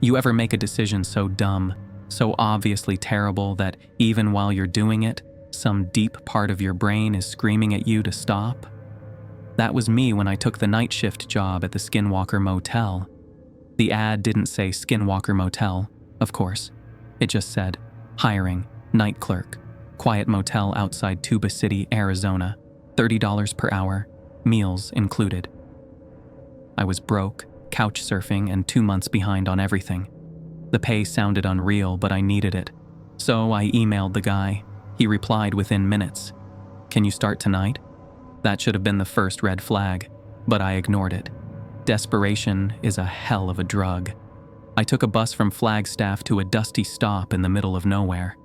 You ever make a decision so dumb, so obviously terrible that even while you're doing it, some deep part of your brain is screaming at you to stop? That was me when I took the night shift job at the Skinwalker Motel. The ad didn't say Skinwalker Motel, of course. It just said, hiring, night clerk, quiet motel outside Tuba City, Arizona, $30 per hour, meals included. I was broke, couch surfing, and 2 months behind on everything. The pay sounded unreal, but I needed it. So I emailed the guy. He replied within minutes. Can you start tonight? That should have been the first red flag, but I ignored it. Desperation is a hell of a drug. I took a bus from Flagstaff to a dusty stop in the middle of nowhere.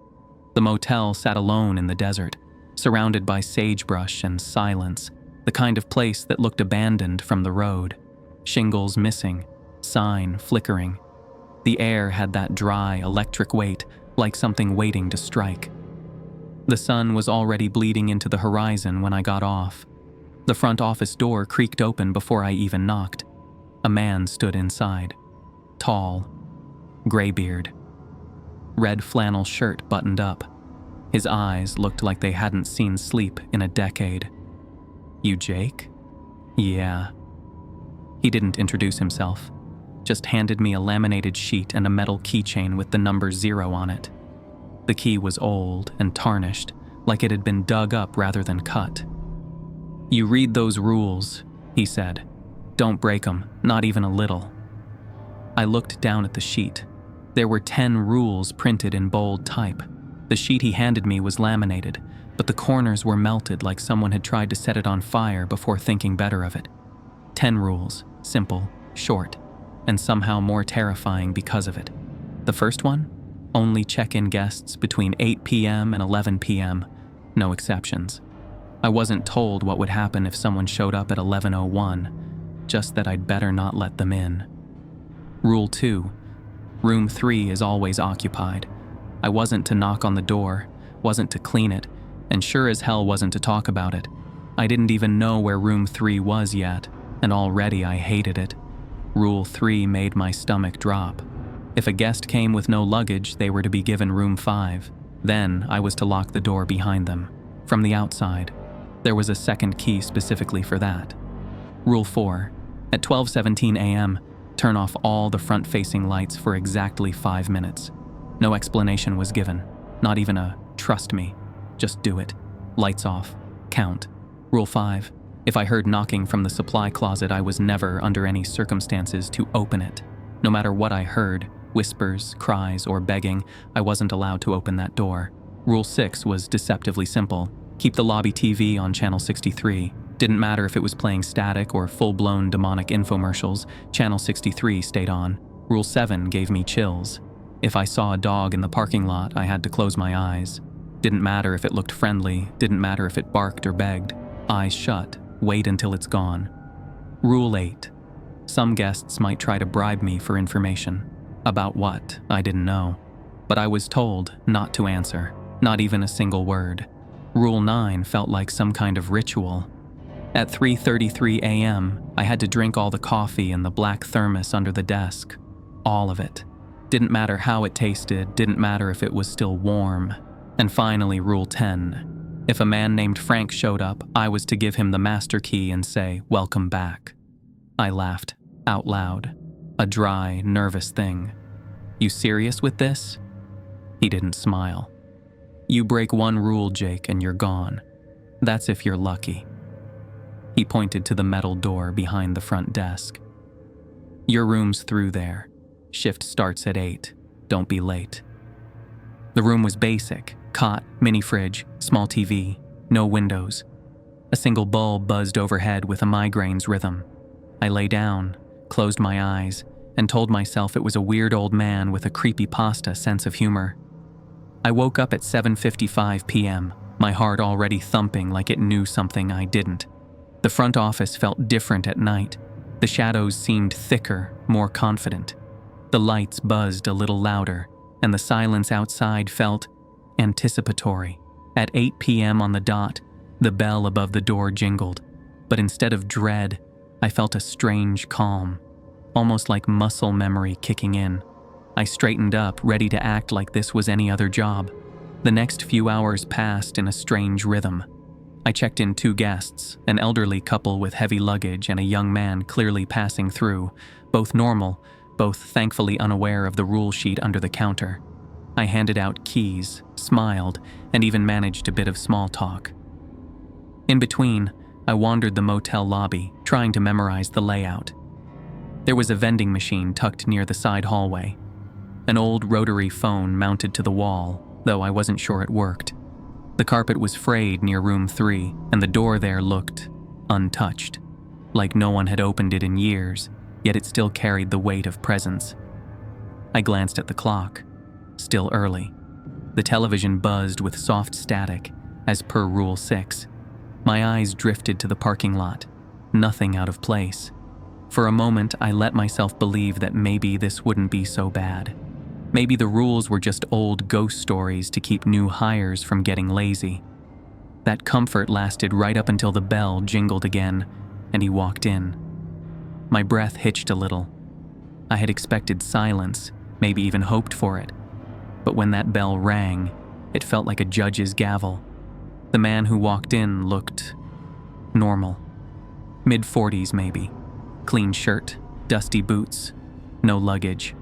The motel sat alone in the desert, surrounded by sagebrush and silence, the kind of place that looked abandoned from the road. Shingles missing, sign flickering. The air had that dry, electric weight, like something waiting to strike. The sun was already bleeding into the horizon when I got off. The front office door creaked open before I even knocked. A man stood inside. Tall, graybeard. Red flannel shirt buttoned up. His eyes looked like they hadn't seen sleep in a decade. You Jake? Yeah. He didn't introduce himself, just handed me a laminated sheet and a metal keychain with the number 0 on it. The key was old and tarnished, like it had been dug up rather than cut. You read those rules, he said. Don't break them, not even a little. I looked down at the sheet. There were 10 rules printed in bold type. The sheet he handed me was laminated, but the corners were melted like someone had tried to set it on fire before thinking better of it. 10 rules, simple, short, and somehow more terrifying because of it. The first one? Only check-in guests between 8 p.m. and 11 p.m., no exceptions. I wasn't told what would happen if someone showed up at 11:01, just that I'd better not let them in. Rule 2. Room 3 is always occupied. I wasn't to knock on the door, wasn't to clean it, and sure as hell wasn't to talk about it. I didn't even know where room 3 was yet, and already I hated it. Rule 3 made my stomach drop. If a guest came with no luggage, they were to be given room 5. Then I was to lock the door behind them, from the outside. There was a second key specifically for that. Rule 4. At 12:17 a.m., turn off all the front-facing lights for exactly 5 minutes. No explanation was given, not even a trust me. Just do it. Lights off. Count. Rule 5. If I heard knocking from the supply closet, I was never, under any circumstances, to open it. No matter what I heard, whispers, cries, or begging, I wasn't allowed to open that door. Rule 6 was deceptively simple. Keep the lobby TV on channel 63. Didn't matter if it was playing static or full-blown demonic infomercials, channel 63 stayed on. Rule 7 gave me chills. If I saw a dog in the parking lot, I had to close my eyes. Didn't matter if it looked friendly, didn't matter if it barked or begged. Eyes shut, wait until it's gone. Rule 8. Some guests might try to bribe me for information. About what, I didn't know. But I was told not to answer, not even a single word. Rule 9 felt like some kind of ritual. At 3:33 a.m., I had to drink all the coffee in the black thermos under the desk. All of it. Didn't matter how it tasted, didn't matter if it was still warm. And finally, Rule 10. If a man named Frank showed up, I was to give him the master key and say, "Welcome back." I laughed, out loud. A dry, nervous thing. You serious with this? He didn't smile. You break one rule, Jake, and you're gone. That's if you're lucky. He pointed to the metal door behind the front desk. Your room's through there. Shift starts at 8. Don't be late. The room was basic. Cot, mini fridge, small TV, no windows. A single bulb buzzed overhead with a migraine's rhythm. I lay down, closed my eyes, and told myself it was a weird old man with a creepypasta sense of humor. I woke up at 7:55 p.m., my heart already thumping like it knew something I didn't. The front office felt different at night. The shadows seemed thicker, more confident. The lights buzzed a little louder, and the silence outside felt anticipatory. At 8 p.m. on the dot, the bell above the door jingled, but instead of dread, I felt a strange calm, almost like muscle memory kicking in. I straightened up, ready to act like this was any other job. The next few hours passed in a strange rhythm. I checked in 2 guests, an elderly couple with heavy luggage and a young man clearly passing through, both normal, both thankfully unaware of the rule sheet under the counter. I handed out keys, smiled, and even managed a bit of small talk. In between, I wandered the motel lobby, trying to memorize the layout. There was a vending machine tucked near the side hallway. An old rotary phone mounted to the wall, though I wasn't sure it worked. The carpet was frayed near room 3, and the door there looked untouched, like no one had opened it in years, yet it still carried the weight of presence. I glanced at the clock. Still early. The television buzzed with soft static, as per Rule 6. My eyes drifted to the parking lot. Nothing out of place. For a moment, I let myself believe that maybe this wouldn't be so bad. Maybe the rules were just old ghost stories to keep new hires from getting lazy. That comfort lasted right up until the bell jingled again, and he walked in. My breath hitched a little. I had expected silence, maybe even hoped for it. But when that bell rang, it felt like a judge's gavel. The man who walked in looked normal. Mid-40s maybe. Clean shirt, dusty boots, no luggage.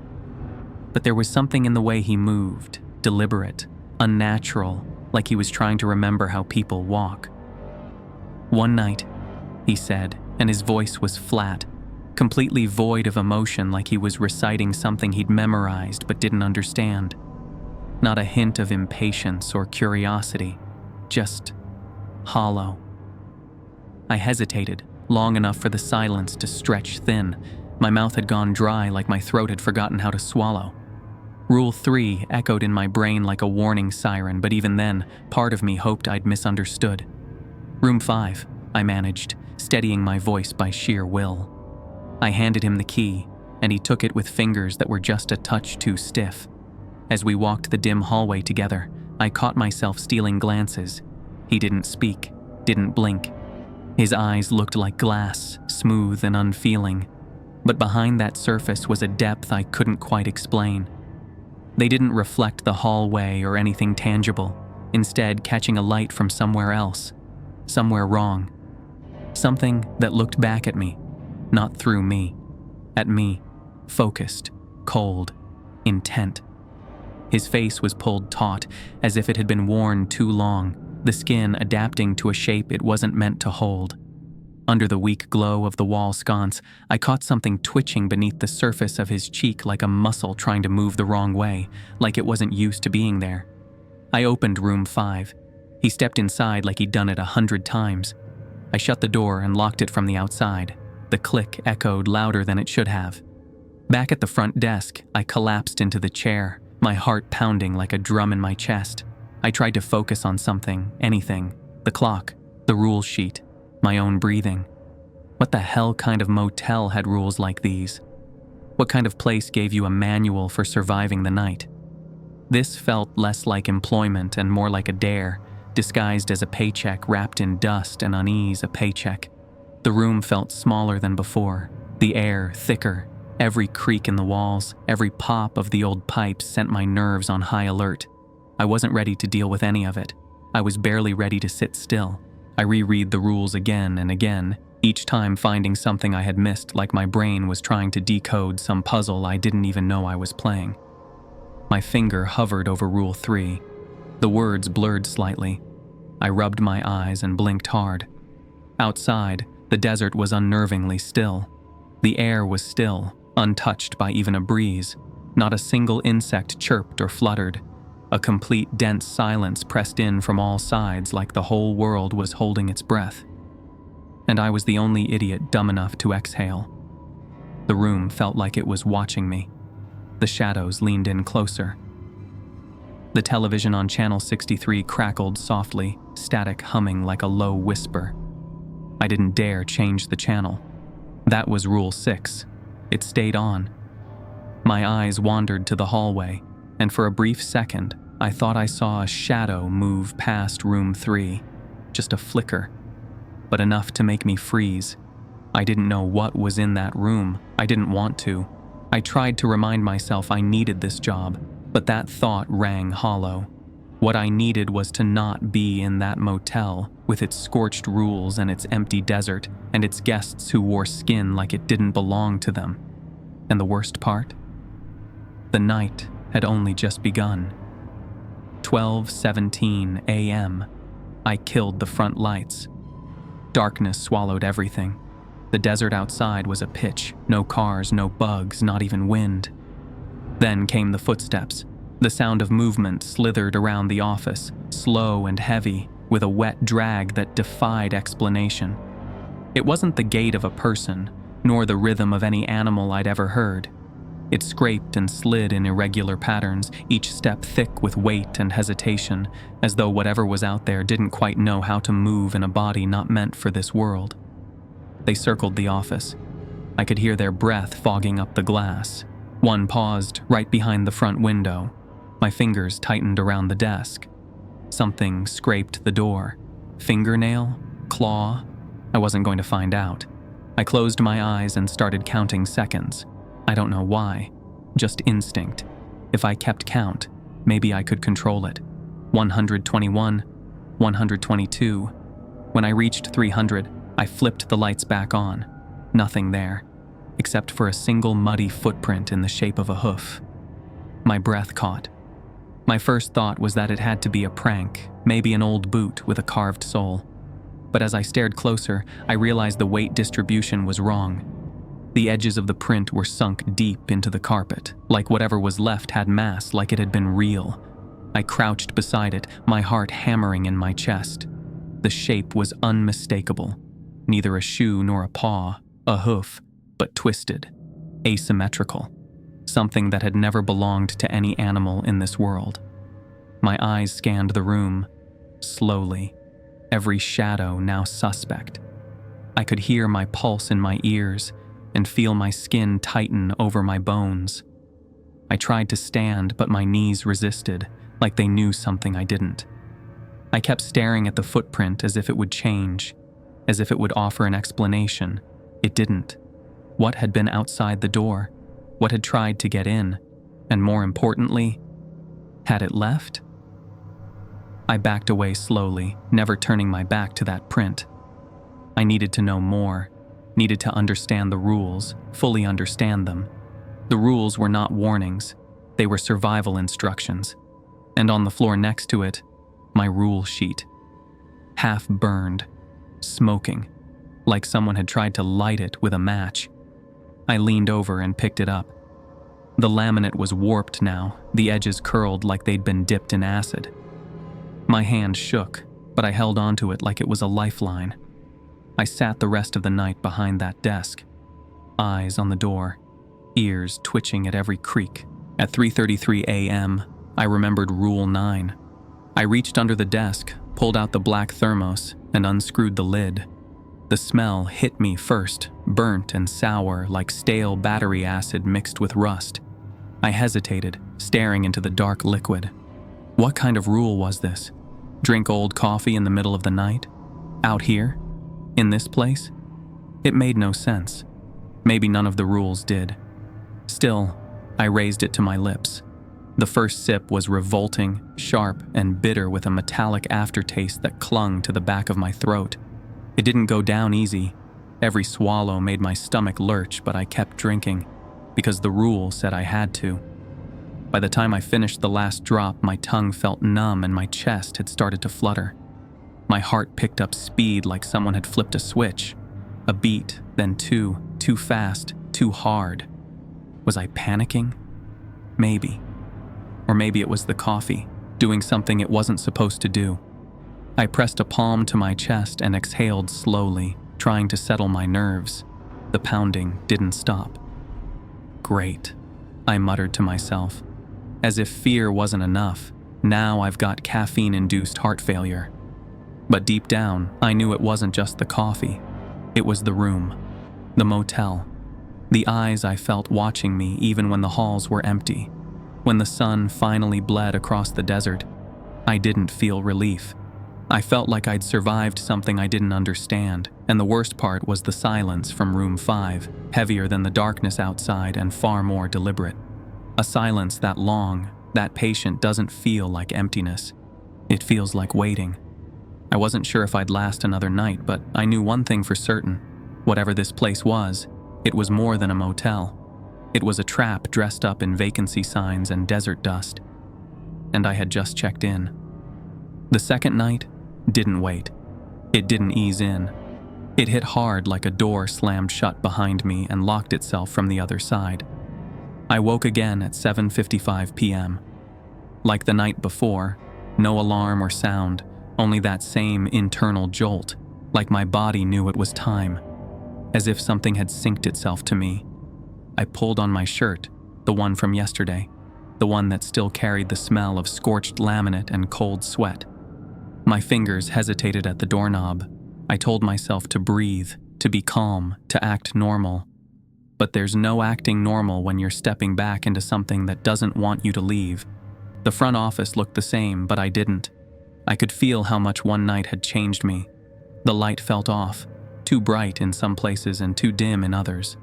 But there was something in the way he moved, deliberate, unnatural, like he was trying to remember how people walk. "One night," he said, and his voice was flat, completely void of emotion, like he was reciting something he'd memorized but didn't understand. Not a hint of impatience or curiosity, just hollow. I hesitated, long enough for the silence to stretch thin. My mouth had gone dry, like my throat had forgotten how to swallow. Rule 3 echoed in my brain like a warning siren, but even then, part of me hoped I'd misunderstood. "Room 5, I managed, steadying my voice by sheer will. I handed him the key, and he took it with fingers that were just a touch too stiff. As we walked the dim hallway together, I caught myself stealing glances. He didn't speak, didn't blink. His eyes looked like glass, smooth and unfeeling. But behind that surface was a depth I couldn't quite explain. They didn't reflect the hallway or anything tangible, instead catching a light from somewhere else, somewhere wrong. Something that looked back at me, not through me, at me, focused, cold, intent. His face was pulled taut, as if it had been worn too long, the skin adapting to a shape it wasn't meant to hold. Under the weak glow of the wall sconce, I caught something twitching beneath the surface of his cheek, like a muscle trying to move the wrong way, like it wasn't used to being there. I opened room 5. He stepped inside like he'd done it 100 times. I shut the door and locked it from the outside. The click echoed louder than it should have. Back at the front desk, I collapsed into the chair, my heart pounding like a drum in my chest. I tried to focus on something, anything. The clock, the rule sheet, my own breathing. What the hell kind of motel had rules like these? What kind of place gave you a manual for surviving the night? This felt less like employment and more like a dare, disguised as a paycheck wrapped in dust and unease a paycheck. The room felt smaller than before, the air thicker. Every creak in the walls, every pop of the old pipes sent my nerves on high alert. I wasn't ready to deal with any of it. I was barely ready to sit still. I reread the rules again and again, each time finding something I had missed, like my brain was trying to decode some puzzle I didn't even know I was playing. My finger hovered over Rule 3. The words blurred slightly. I rubbed my eyes and blinked hard. Outside, the desert was unnervingly still. The air was still, untouched by even a breeze. Not a single insect chirped or fluttered. A complete dense silence pressed in from all sides, like the whole world was holding its breath. And I was the only idiot dumb enough to exhale. The room felt like it was watching me. The shadows leaned in closer. The television on channel 63 crackled softly, static humming like a low whisper. I didn't dare change the channel. That was Rule 6. It stayed on. My eyes wandered to the hallway, and for a brief second, I thought I saw a shadow move past room 3. Just a flicker, but enough to make me freeze. I didn't know what was in that room. I didn't want to. I tried to remind myself I needed this job, but that thought rang hollow. What I needed was to not be in that motel with its scorched rules and its empty desert and its guests who wore skin like it didn't belong to them. And the worst part? The night had only just begun. 12:17 a.m. I killed the front lights. Darkness swallowed everything. The desert outside was a pitch, no cars, no bugs, not even wind. Then came the footsteps. The sound of movement slithered around the office, slow and heavy, with a wet drag that defied explanation. It wasn't the gait of a person, nor the rhythm of any animal I'd ever heard. It scraped and slid in irregular patterns, each step thick with weight and hesitation, as though whatever was out there didn't quite know how to move in a body not meant for this world. They circled the office. I could hear their breath fogging up the glass. One paused right behind the front window. My fingers tightened around the desk. Something scraped the door. Fingernail? Claw? I wasn't going to find out. I closed my eyes and started counting seconds. I don't know why. Just instinct. If I kept count, maybe I could control it. 121, 122. When I reached 300, I flipped the lights back on. Nothing there, except for a single muddy footprint in the shape of a hoof. My breath caught. My first thought was that it had to be a prank, maybe an old boot with a carved sole. But as I stared closer, I realized the weight distribution was wrong. The edges of the print were sunk deep into the carpet, like whatever was left had mass, like it had been real. I crouched beside it, my heart hammering in my chest. The shape was unmistakable. Neither a shoe nor a paw, a hoof, but twisted, asymmetrical, something that had never belonged to any animal in this world. My eyes scanned the room, slowly, every shadow now suspect. I could hear my pulse in my ears and feel my skin tighten over my bones. I tried to stand, but my knees resisted, like they knew something I didn't. I kept staring at the footprint as if it would change, as if it would offer an explanation. It didn't. What had been outside the door? What had tried to get in? And more importantly, had it left? I backed away slowly, never turning my back to that print. I needed to know more, needed to understand the rules, fully understand them. The rules were not warnings, they were survival instructions. And on the floor next to it, my rule sheet. Half burned, smoking, like someone had tried to light it with a match. I leaned over and picked it up. The laminate was warped now, the edges curled like they'd been dipped in acid. My hand shook, but I held onto it like it was a lifeline. I sat the rest of the night behind that desk, eyes on the door, ears twitching at every creak. At 3:33 a.m., I remembered Rule 9. I reached under the desk, pulled out the black thermos, and unscrewed the lid. The smell hit me first, burnt and sour like stale battery acid mixed with rust. I hesitated, staring into the dark liquid. What kind of rule was this? Drink old coffee in the middle of the night? Out here? In this place? It made no sense. Maybe none of the rules did. Still, I raised it to my lips. The first sip was revolting, sharp, and bitter with a metallic aftertaste that clung to the back of my throat. It didn't go down easy. Every swallow made my stomach lurch, but I kept drinking, because the rule said I had to. By the time I finished the last drop, my tongue felt numb and my chest had started to flutter. My heart picked up speed like someone had flipped a switch. A beat, then two, too fast, too hard. Was I panicking? Maybe. Or maybe it was the coffee, doing something it wasn't supposed to do. I pressed a palm to my chest and exhaled slowly, trying to settle my nerves. The pounding didn't stop. Great, I muttered to myself. As if fear wasn't enough, now I've got caffeine-induced heart failure. But deep down, I knew it wasn't just the coffee. It was the room, the motel, the eyes I felt watching me even when the halls were empty. When the sun finally bled across the desert, I didn't feel relief. I felt like I'd survived something I didn't understand, and the worst part was the silence from room 5, heavier than the darkness outside and far more deliberate. A silence that long, that patient doesn't feel like emptiness. It feels like waiting. I wasn't sure if I'd last another night, but I knew one thing for certain. Whatever this place was, it was more than a motel. It was a trap dressed up in vacancy signs and desert dust. And I had just checked in. The second night didn't wait. It didn't ease in. It hit hard like a door slammed shut behind me and locked itself from the other side. I woke again at 7:55 p.m. Like the night before, no alarm or sound, only that same internal jolt, like my body knew it was time, as if something had synced itself to me. I pulled on my shirt, the one from yesterday, the one that still carried the smell of scorched laminate and cold sweat. My fingers hesitated at the doorknob. I told myself to breathe, to be calm, to act normal. But there's no acting normal when you're stepping back into something that doesn't want you to leave. The front office looked the same, but I didn't. I could feel how much one night had changed me. The light felt off, too bright in some places and too dim in others.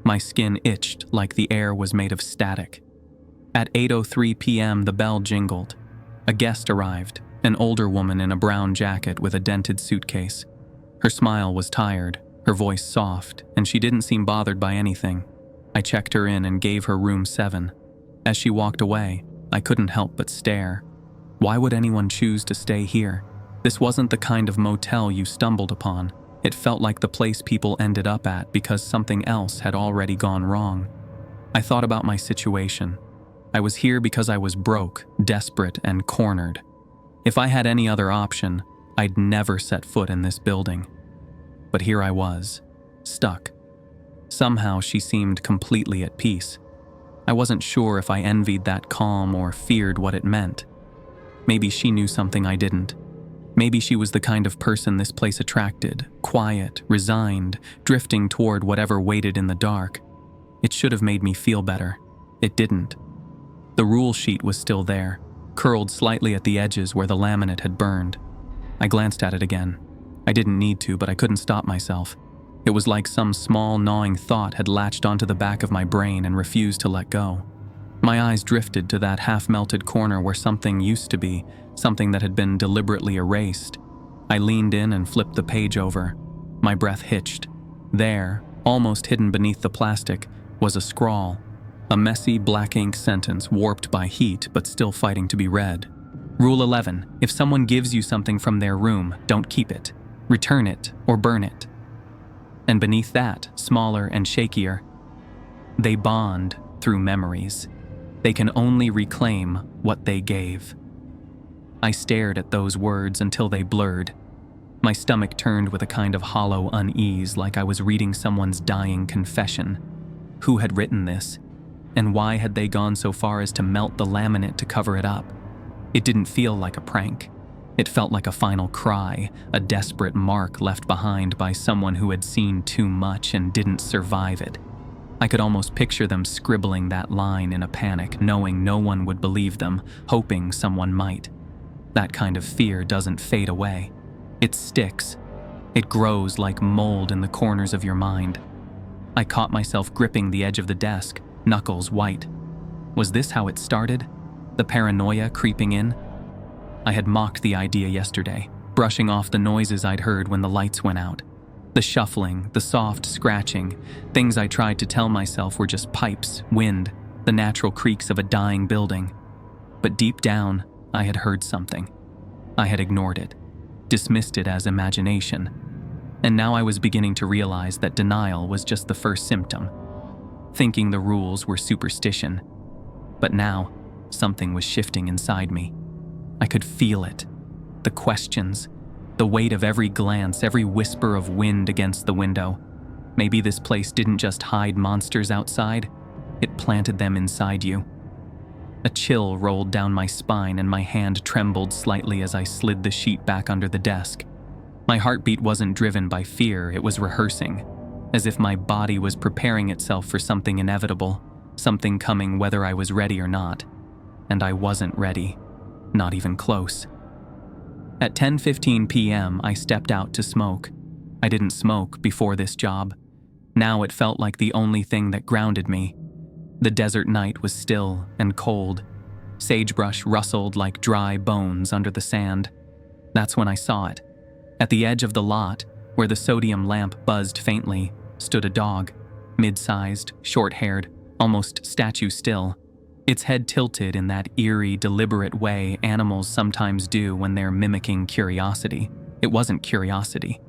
My skin itched like the air was made of static. At 8:03 p.m. the bell jingled. A guest arrived, an older woman in a brown jacket with a dented suitcase. Her smile was tired, her voice soft, and she didn't seem bothered by anything. I checked her in and gave her room 7. As she walked away, I couldn't help but stare. Why would anyone choose to stay here? This wasn't the kind of motel you stumbled upon. It felt like the place people ended up at because something else had already gone wrong. I thought about my situation. I was here because I was broke, desperate, and cornered. If I had any other option, I'd never set foot in this building. But here I was, stuck. Somehow she seemed completely at peace. I wasn't sure if I envied that calm or feared what it meant. Maybe she knew something I didn't. Maybe she was the kind of person this place attracted, quiet, resigned, drifting toward whatever waited in the dark. It should have made me feel better. It didn't. The rule sheet was still there, curled slightly at the edges where the laminate had burned. I glanced at it again. I didn't need to, but I couldn't stop myself. It was like some small gnawing thought had latched onto the back of my brain and refused to let go. My eyes drifted to that half-melted corner where something used to be, something that had been deliberately erased. I leaned in and flipped the page over. My breath hitched. There, almost hidden beneath the plastic, was a scrawl. A messy black ink sentence warped by heat but still fighting to be read. Rule 11. If someone gives you something from their room, don't keep it. Return it or burn it. And beneath that, smaller and shakier, they bond through memories. They can only reclaim what they gave. I stared at those words until they blurred. My stomach turned with a kind of hollow unease, like I was reading someone's dying confession. Who had written this? And why had they gone so far as to melt the laminate to cover it up? It didn't feel like a prank. It felt like a final cry, a desperate mark left behind by someone who had seen too much and didn't survive it. I could almost picture them scribbling that line in a panic, knowing no one would believe them, hoping someone might. That kind of fear doesn't fade away. It sticks. It grows like mold in the corners of your mind. I caught myself gripping the edge of the desk, knuckles white. Was this how it started? The paranoia creeping in? I had mocked the idea yesterday, brushing off the noises I'd heard when the lights went out. The shuffling, the soft scratching, things I tried to tell myself were just pipes, wind, the natural creaks of a dying building. But deep down, I had heard something. I had ignored it, dismissed it as imagination. And now I was beginning to realize that denial was just the first symptom, thinking the rules were superstition. But now, something was shifting inside me. I could feel it. The questions, the weight of every glance, every whisper of wind against the window. Maybe this place didn't just hide monsters outside, it planted them inside you. A chill rolled down my spine and my hand trembled slightly as I slid the sheet back under the desk. My heartbeat wasn't driven by fear, it was rehearsing, as if my body was preparing itself for something inevitable, something coming whether I was ready or not. And I wasn't ready. Not even close. At 10:15 p.m., I stepped out to smoke. I didn't smoke before this job. Now it felt like the only thing that grounded me. The desert night was still and cold. Sagebrush rustled like dry bones under the sand. That's when I saw it. At the edge of the lot, where the sodium lamp buzzed faintly, stood a dog, mid-sized, short-haired, almost statue still. Its head tilted in that eerie, deliberate way animals sometimes do when they're mimicking curiosity. It wasn't curiosity.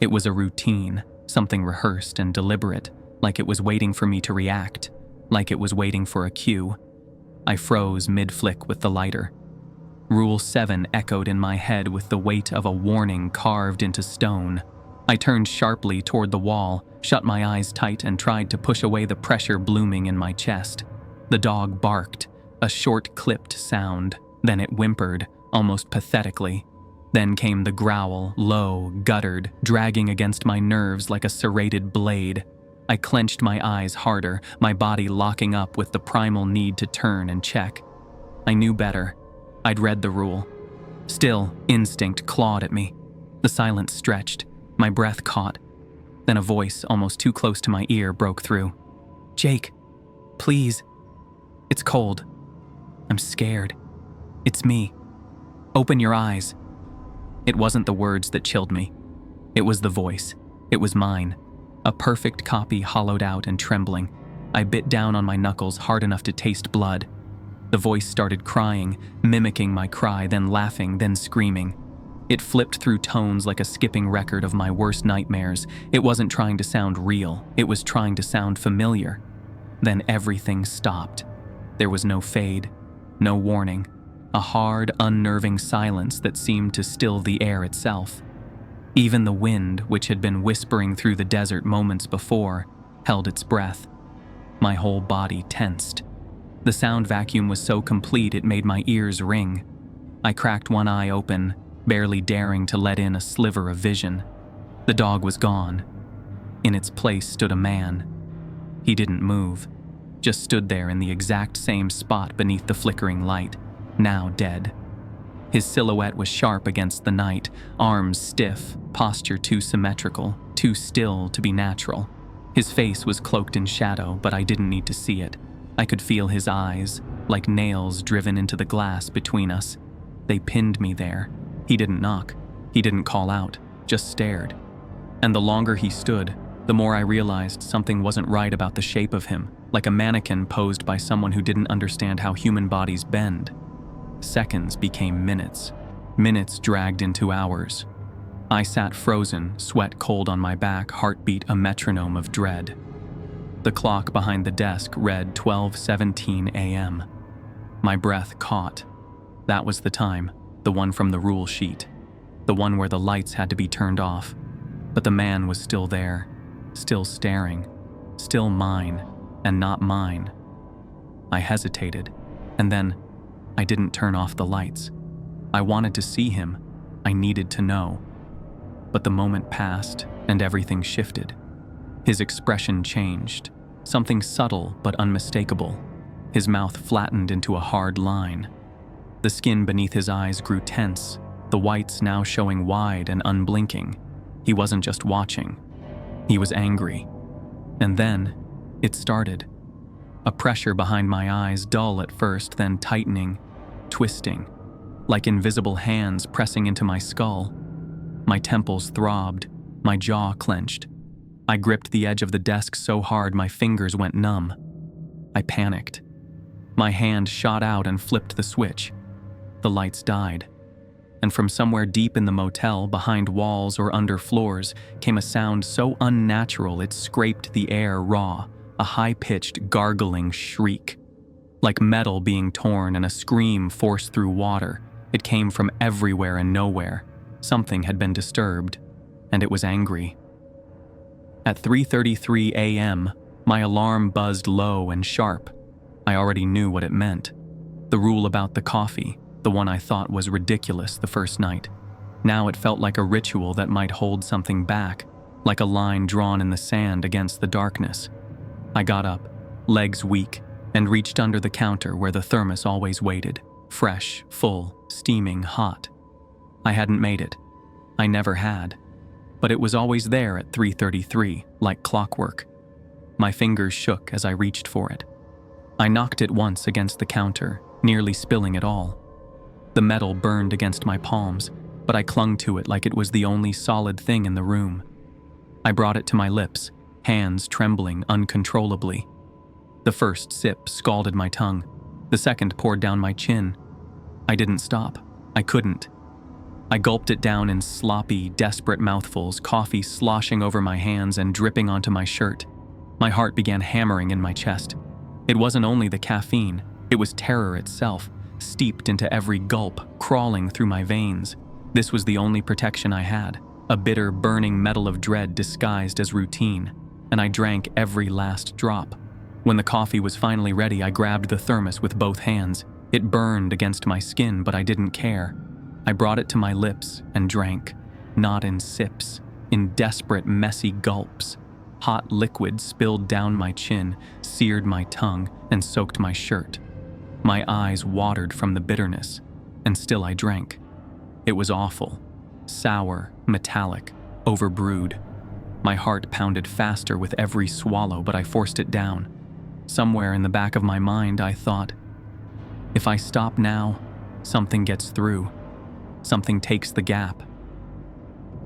It was a routine, something rehearsed and deliberate, like it was waiting for me to react, like it was waiting for a cue. I froze mid-flick with the lighter. Rule 7 echoed in my head with the weight of a warning carved into stone. I turned sharply toward the wall, shut my eyes tight, and tried to push away the pressure blooming in my chest. The dog barked, a short, clipped sound. Then it whimpered, almost pathetically. Then came the growl, low, guttered, dragging against my nerves like a serrated blade. I clenched my eyes harder, my body locking up with the primal need to turn and check. I knew better. I'd read the rule. Still, instinct clawed at me. The silence stretched, my breath caught. Then a voice, almost too close to my ear, broke through. "Jake, please. It's cold. I'm scared. It's me. Open your eyes." It wasn't the words that chilled me. It was the voice. It was mine. A perfect copy, hollowed out and trembling. I bit down on my knuckles hard enough to taste blood. The voice started crying, mimicking my cry, then laughing, then screaming. It flipped through tones like a skipping record of my worst nightmares. It wasn't trying to sound real. It was trying to sound familiar. Then everything stopped. There was no fade, no warning. A hard, unnerving silence that seemed to still the air itself. Even the wind, which had been whispering through the desert moments before, held its breath. My whole body tensed. The sound vacuum was so complete it made my ears ring. I cracked one eye open, barely daring to let in a sliver of vision. The dog was gone. In its place stood a man. He didn't move, just stood there in the exact same spot beneath the flickering light, now dead. His silhouette was sharp against the night, arms stiff, posture too symmetrical, too still to be natural. His face was cloaked in shadow, but I didn't need to see it. I could feel his eyes, like nails driven into the glass between us. They pinned me there. He didn't knock. He didn't call out, just stared. And the longer he stood, the more I realized something wasn't right about the shape of him, like a mannequin posed by someone who didn't understand how human bodies bend. Seconds became minutes. Minutes dragged into hours. I sat frozen, sweat cold on my back, heartbeat a metronome of dread. The clock behind the desk read 12:17 a.m. My breath caught. That was the time, the one from the rule sheet, the one where the lights had to be turned off. But the man was still there, still staring, still mine, and not mine. I hesitated, and then I didn't turn off the lights. I wanted to see him. I needed to know. But the moment passed, and everything shifted. His expression changed, something subtle but unmistakable. His mouth flattened into a hard line. The skin beneath his eyes grew tense, the whites now showing wide and unblinking. He wasn't just watching. He was angry. And then, it started. A pressure behind my eyes, dull at first, then tightening, twisting, like invisible hands pressing into my skull. My temples throbbed, my jaw clenched. I gripped the edge of the desk so hard my fingers went numb. I panicked. My hand shot out and flipped the switch. The lights died. And from somewhere deep in the motel, behind walls or under floors, came a sound so unnatural it scraped the air raw, a high-pitched, gargling shriek. Like metal being torn and a scream forced through water, it came from everywhere and nowhere. Something had been disturbed, and it was angry. At 3:33 a.m., my alarm buzzed low and sharp. I already knew what it meant. The rule about the coffee, the one I thought was ridiculous the first night. Now it felt like a ritual that might hold something back, like a line drawn in the sand against the darkness. I got up, legs weak, and reached under the counter where the thermos always waited, fresh, full, steaming hot. I hadn't made it. I never had. But it was always there at 3:33, like clockwork. My fingers shook as I reached for it. I knocked it once against the counter, nearly spilling it all. The metal burned against my palms, but I clung to it like it was the only solid thing in the room. I brought it to my lips, hands trembling uncontrollably. The first sip scalded my tongue. The second poured down my chin. I didn't stop. I couldn't. I gulped it down in sloppy, desperate mouthfuls, coffee sloshing over my hands and dripping onto my shirt. My heart began hammering in my chest. It wasn't only the caffeine, it was terror itself, steeped into every gulp, crawling through my veins. This was the only protection I had, a bitter, burning metal of dread disguised as routine, and I drank every last drop. When the coffee was finally ready, I grabbed the thermos with both hands. It burned against my skin, but I didn't care. I brought it to my lips and drank, not in sips, in desperate, messy gulps. Hot liquid spilled down my chin, seared my tongue, and soaked my shirt. My eyes watered from the bitterness, and still I drank. It was awful, sour, metallic, overbrewed. My heart pounded faster with every swallow, but I forced it down. Somewhere in the back of my mind, I thought, if I stop now, something gets through. Something takes the gap.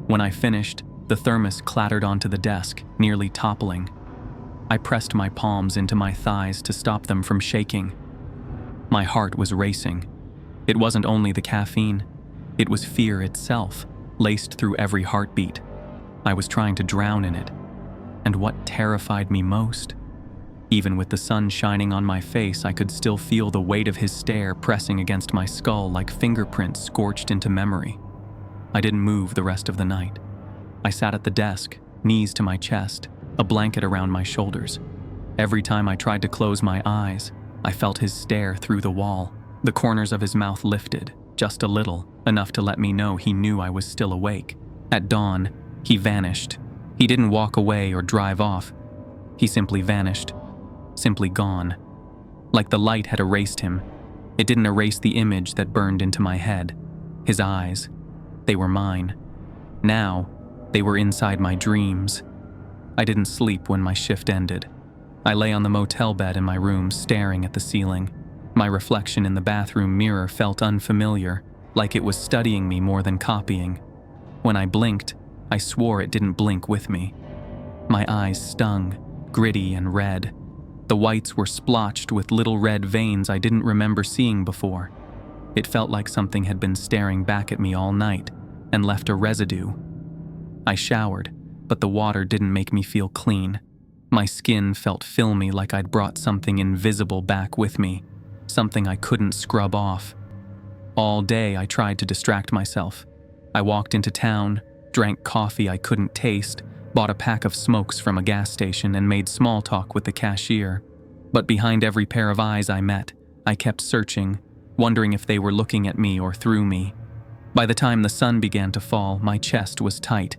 When I finished, the thermos clattered onto the desk, nearly toppling. I pressed my palms into my thighs to stop them from shaking. My heart was racing. It wasn't only the caffeine, it was fear itself, laced through every heartbeat. I was trying to drown in it. And what terrified me most? Even with the sun shining on my face, I could still feel the weight of his stare pressing against my skull like fingerprints scorched into memory. I didn't move the rest of the night. I sat at the desk, knees to my chest, a blanket around my shoulders. Every time I tried to close my eyes, I felt his stare through the wall. The corners of his mouth lifted, just a little, enough to let me know he knew I was still awake. At dawn, he vanished. He didn't walk away or drive off. He simply vanished, simply gone. Like the light had erased him. It didn't erase the image that burned into my head. His eyes, they were mine. Now, they were inside my dreams. I didn't sleep when my shift ended. I lay on the motel bed in my room, staring at the ceiling. My reflection in the bathroom mirror felt unfamiliar, like it was studying me more than copying. When I blinked, I swore it didn't blink with me. My eyes stung, gritty and red. The whites were splotched with little red veins I didn't remember seeing before. It felt like something had been staring back at me all night and left a residue. I showered, but the water didn't make me feel clean. My skin felt filmy, like I'd brought something invisible back with me, something I couldn't scrub off. All day I tried to distract myself. I walked into town, drank coffee I couldn't taste, bought a pack of smokes from a gas station and made small talk with the cashier. But behind every pair of eyes I met, I kept searching, wondering if they were looking at me or through me. By the time the sun began to fall, my chest was tight.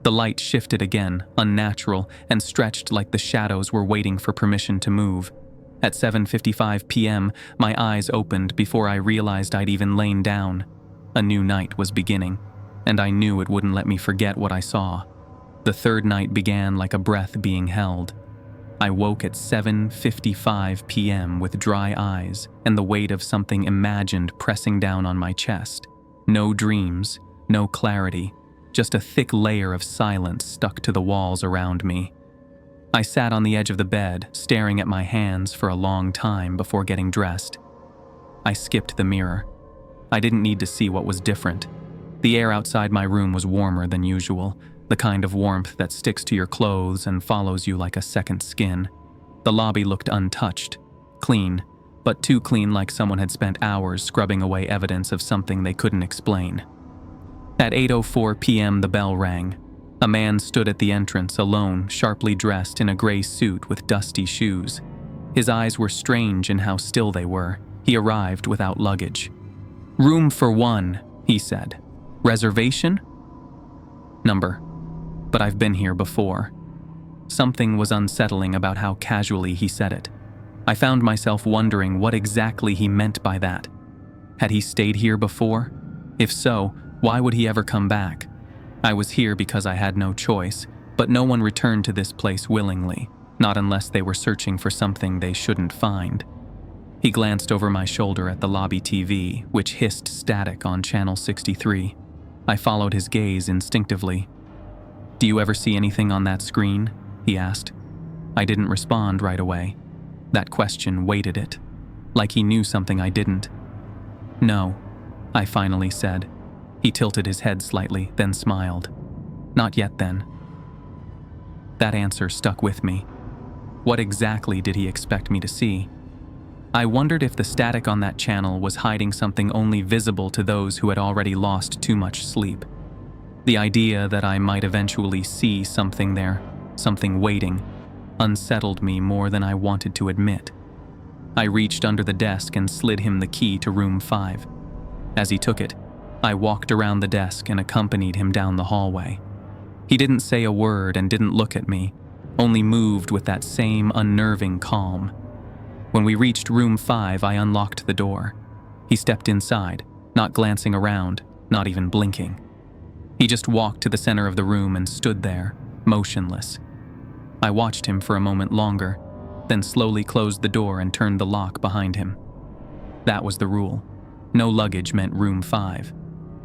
The light shifted again, unnatural, and stretched like the shadows were waiting for permission to move. At 7:55 p.m., my eyes opened before I realized I'd even lain down. A new night was beginning, and I knew it wouldn't let me forget what I saw. The third night began like a breath being held. I woke at 7:55 p.m. with dry eyes and the weight of something imagined pressing down on my chest. No dreams, no clarity, just a thick layer of silence stuck to the walls around me. I sat on the edge of the bed, staring at my hands for a long time before getting dressed. I skipped the mirror. I didn't need to see what was different. The air outside my room was warmer than usual, the kind of warmth that sticks to your clothes and follows you like a second skin. The lobby looked untouched, clean, but too clean like someone had spent hours scrubbing away evidence of something they couldn't explain. At 8:04 p.m. the bell rang. A man stood at the entrance alone, sharply dressed in a gray suit with dusty shoes. His eyes were strange in how still they were. He arrived without luggage. "Room for one," he said. "Reservation?" "Number. But I've been here before." Something was unsettling about how casually he said it. I found myself wondering what exactly he meant by that. Had he stayed here before? If so, Why would he ever come back? I was here because I had no choice, but no one returned to this place willingly, not unless they were searching for something they shouldn't find. He glanced over my shoulder at the lobby TV, which hissed static on channel 63. I followed his gaze instinctively. "Do you ever see anything on that screen?" he asked. I didn't respond right away. That question weighted it, like he knew something I didn't. "No," I finally said. He tilted his head slightly, then smiled. "Not yet, then." That answer stuck with me. What exactly did he expect me to see? I wondered if the static on that channel was hiding something only visible to those who had already lost too much sleep. The idea that I might eventually see something there, something waiting, unsettled me more than I wanted to admit. I reached under the desk and slid him the key to room 5. As he took it, I walked around the desk and accompanied him down the hallway. He didn't say a word and didn't look at me, only moved with that same unnerving calm. When we reached room 5, I unlocked the door. He stepped inside, not glancing around, not even blinking. He just walked to the center of the room and stood there, motionless. I watched him for a moment longer, then slowly closed the door and turned the lock behind him. That was the rule. No luggage meant room 5.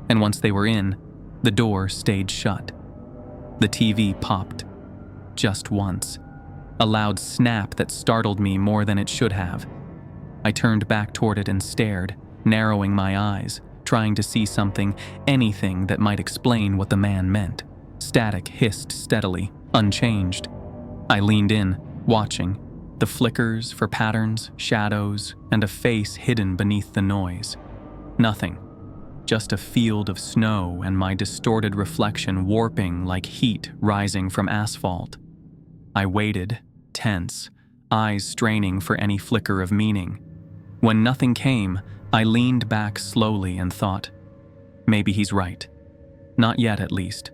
And once they were in, the door stayed shut. The TV popped. Just once. A loud snap that startled me more than it should have. I turned back toward it and stared, narrowing my eyes, trying to see something, anything that might explain what the man meant. Static hissed steadily, unchanged. I leaned in, watching, the flickers for patterns, shadows, and a face hidden beneath the noise. Nothing. Just a field of snow and my distorted reflection warping like heat rising from asphalt. I waited, tense, eyes straining for any flicker of meaning. When nothing came, I leaned back slowly and thought, maybe he's right. Not yet, at least.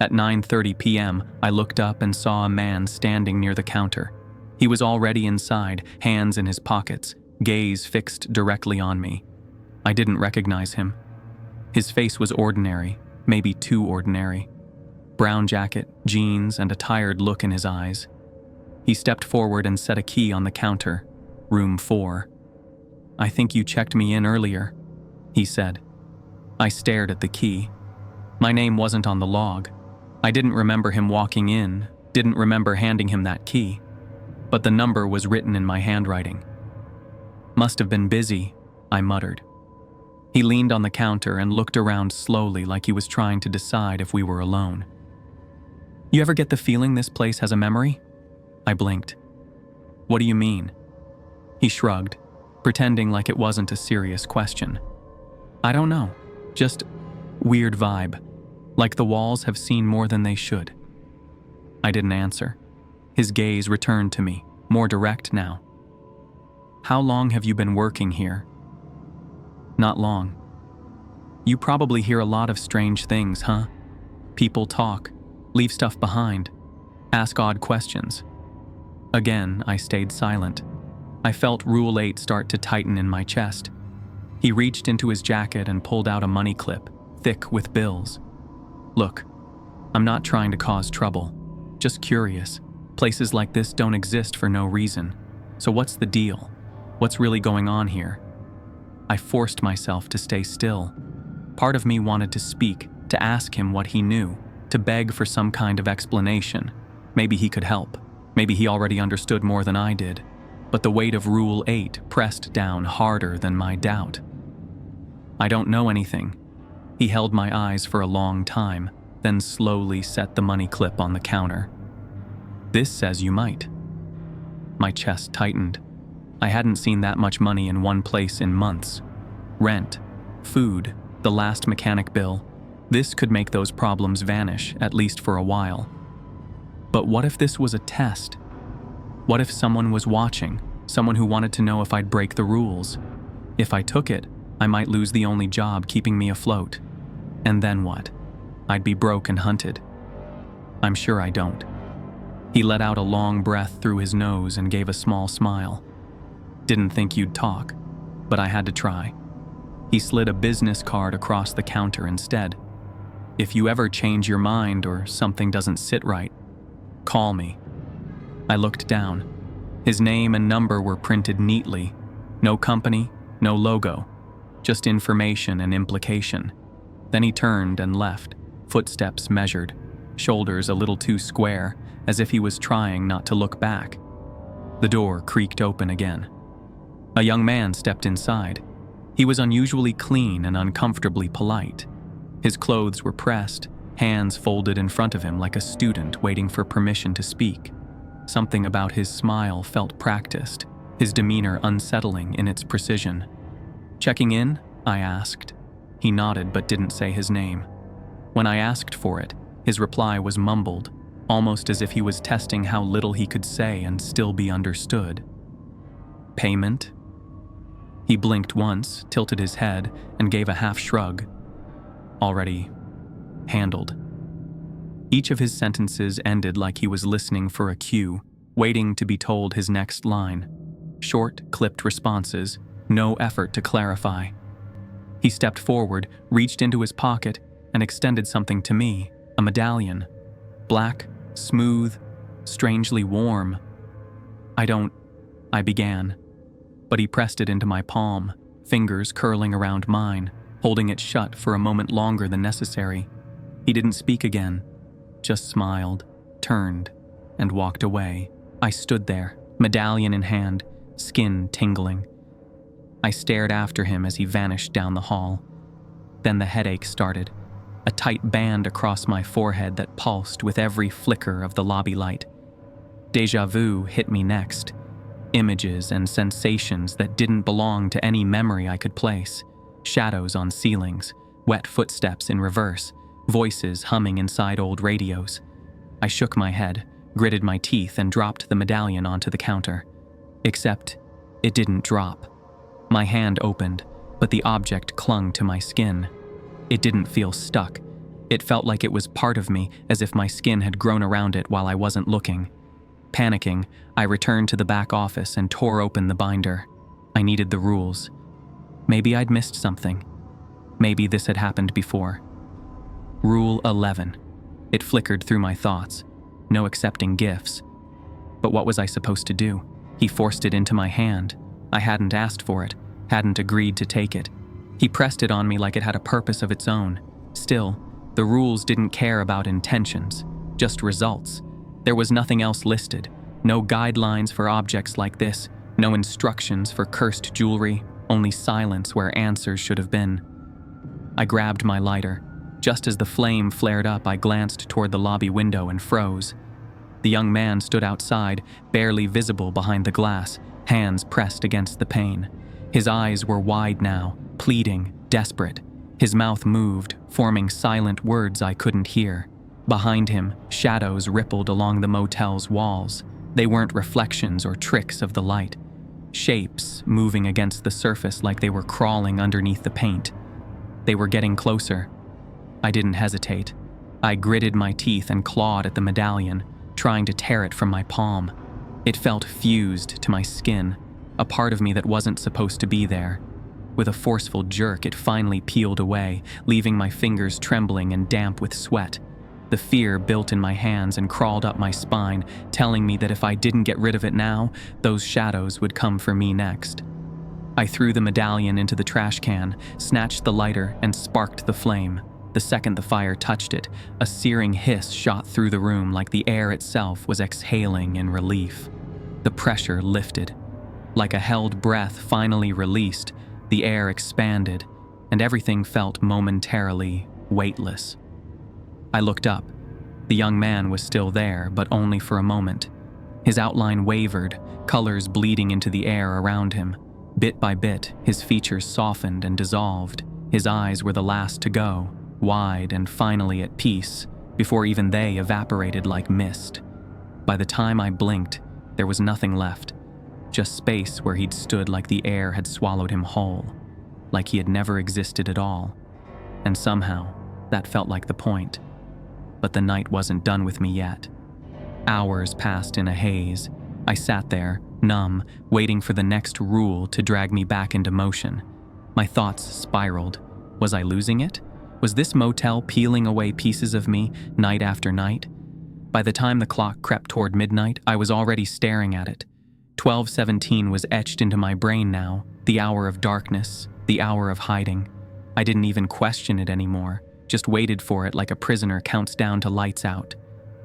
At 9:30 p.m., I looked up and saw a man standing near the counter. He was already inside, hands in his pockets, gaze fixed directly on me. I didn't recognize him. His face was ordinary, maybe too ordinary. Brown jacket, jeans, and a tired look in his eyes. He stepped forward and set a key on the counter. Room 4. "I think you checked me in earlier," he said. I stared at the key. My name wasn't on the log. I didn't remember him walking in, didn't remember handing him that key. But the number was written in my handwriting. "Must have been busy," I muttered. He leaned on the counter and looked around slowly like he was trying to decide if we were alone. "You ever get the feeling this place has a memory?" I blinked. "What do you mean?" He shrugged, pretending like it wasn't a serious question. "I don't know. Just weird vibe. Like the walls have seen more than they should." I didn't answer. His gaze returned to me, more direct now. "How long have you been working here?" "Not long." "You probably hear a lot of strange things, huh? People talk, leave stuff behind, ask odd questions." Again, I stayed silent. I felt Rule 8 start to tighten in my chest. He reached into his jacket and pulled out a money clip, thick with bills. "Look, I'm not trying to cause trouble. Just curious. Places like this don't exist for no reason. So what's the deal? What's really going on here?" I forced myself to stay still. Part of me wanted to speak, to ask him what he knew, to beg for some kind of explanation. Maybe he could help. Maybe he already understood more than I did. But the weight of Rule 8 pressed down harder than my doubt. "I don't know anything." He held my eyes for a long time, then slowly set the money clip on the counter. "This says you might." My chest tightened. I hadn't seen that much money in one place in months. Rent, food, the last mechanic bill. This could make those problems vanish, at least for a while. But what if this was a test? What if someone was watching, someone who wanted to know if I'd break the rules? If I took it, I might lose the only job keeping me afloat. And then what? I'd be broke and hunted. I'm sure I don't. He let out a long breath through his nose and gave a small smile. "Didn't think you'd talk, but I had to try." He slid a business card across the counter instead. "If you ever change your mind or something doesn't sit right, call me." I looked down. His name and number were printed neatly. No company, no logo, just information and implication. Then he turned and left, footsteps measured, shoulders a little too square, as if he was trying not to look back. The door creaked open again. A young man stepped inside. He was unusually clean and uncomfortably polite. His clothes were pressed, hands folded in front of him like a student waiting for permission to speak. Something about his smile felt practiced, his demeanor unsettling in its precision. "Checking in?" I asked. He nodded but didn't say his name. When I asked for it, his reply was mumbled, almost as if he was testing how little he could say and still be understood. "Payment?" He blinked once, tilted his head, and gave a half shrug. "Already handled." Each of his sentences ended like he was listening for a cue, waiting to be told his next line. Short, clipped responses, no effort to clarify. He stepped forward, reached into his pocket, and extended something to me, a medallion. Black, smooth, strangely warm. I began. But he pressed it into my palm, fingers curling around mine, holding it shut for a moment longer than necessary. He didn't speak again, just smiled, turned, and walked away. I stood there, medallion in hand, skin tingling. I stared after him as he vanished down the hall. Then the headache started, a tight band across my forehead that pulsed with every flicker of the lobby light. Déjà vu hit me next. Images and sensations that didn't belong to any memory I could place. Shadows on ceilings, wet footsteps in reverse, voices humming inside old radios. I shook my head, gritted my teeth, and dropped the medallion onto the counter. Except, it didn't drop. My hand opened, but the object clung to my skin. It didn't feel stuck. It felt like it was part of me, as if my skin had grown around it while I wasn't looking. Panicking, I returned to the back office and tore open the binder. I needed the rules. Maybe I'd missed something. Maybe this had happened before. Rule 11. It flickered through my thoughts. No accepting gifts. But what was I supposed to do? He forced it into my hand. I hadn't asked for it, hadn't agreed to take it. He pressed it on me like it had a purpose of its own. Still, the rules didn't care about intentions, just results. There was nothing else listed. No guidelines for objects like this, no instructions for cursed jewelry, only silence where answers should have been. I grabbed my lighter. Just as the flame flared up, I glanced toward the lobby window and froze. The young man stood outside, barely visible behind the glass, hands pressed against the pane. His eyes were wide now, pleading, desperate. His mouth moved, forming silent words I couldn't hear. Behind him, shadows rippled along the motel's walls. They weren't reflections or tricks of the light. Shapes moving against the surface like they were crawling underneath the paint. They were getting closer. I didn't hesitate. I gritted my teeth and clawed at the medallion, trying to tear it from my palm. It felt fused to my skin, a part of me that wasn't supposed to be there. With a forceful jerk, it finally peeled away, leaving my fingers trembling and damp with sweat. The fear built in my hands and crawled up my spine, telling me that if I didn't get rid of it now, those shadows would come for me next. I threw the medallion into the trash can, snatched the lighter, and sparked the flame. The second the fire touched it, a searing hiss shot through the room like the air itself was exhaling in relief. The pressure lifted. Like a held breath finally released, the air expanded, and everything felt momentarily weightless. I looked up. The young man was still there, but only for a moment. His outline wavered, colors bleeding into the air around him. Bit by bit, his features softened and dissolved. His eyes were the last to go, wide and finally at peace, before even they evaporated like mist. By the time I blinked, there was nothing left, just space where he'd stood like the air had swallowed him whole, like he had never existed at all. And somehow, that felt like the point. But the night wasn't done with me yet. Hours passed in a haze. I sat there, numb, waiting for the next rule to drag me back into motion. My thoughts spiraled. Was I losing it? Was this motel peeling away pieces of me night after night? By the time the clock crept toward midnight, I was already staring at it. 12:17 was etched into my brain now, the hour of darkness, the hour of hiding. I didn't even question it anymore, just waited for it like a prisoner counts down to lights out.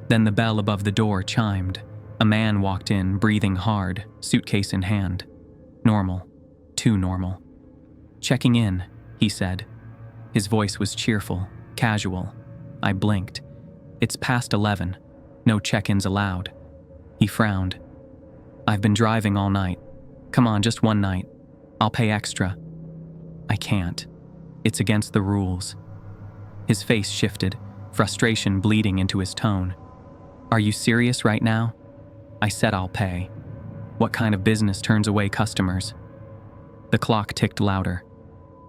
Then the bell above the door chimed. A man walked in, breathing hard, suitcase in hand. Normal. Too normal. "Checking in," he said. His voice was cheerful, casual. I blinked. "It's past 11. No check-ins allowed." He frowned. "I've been driving all night. Come on, just one night. I'll pay extra." "I can't. It's against the rules." His face shifted, frustration bleeding into his tone. "Are you serious right now?" I said I'll pay. What kind of business turns away customers? The clock ticked louder.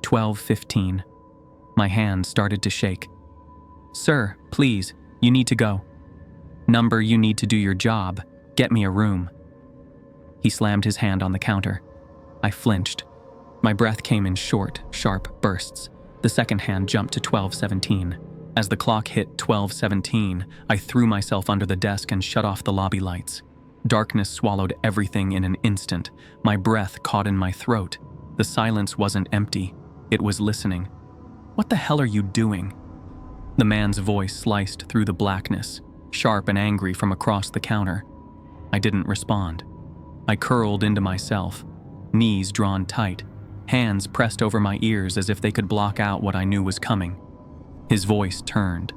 12:15. My hand started to shake. "Sir, please, you need to go." "Number, you need to do your job. Get me a room." He slammed his hand on the counter. I flinched. My breath came in short, sharp bursts. The second hand jumped to 12:17. As the clock hit 12:17, I threw myself under the desk and shut off the lobby lights. Darkness swallowed everything in an instant. My breath caught in my throat. The silence wasn't empty. It was listening. "What the hell are you doing?" The man's voice sliced through the blackness, sharp and angry from across the counter. I didn't respond. I curled into myself, knees drawn tight, hands pressed over my ears as if they could block out what I knew was coming. His voice turned.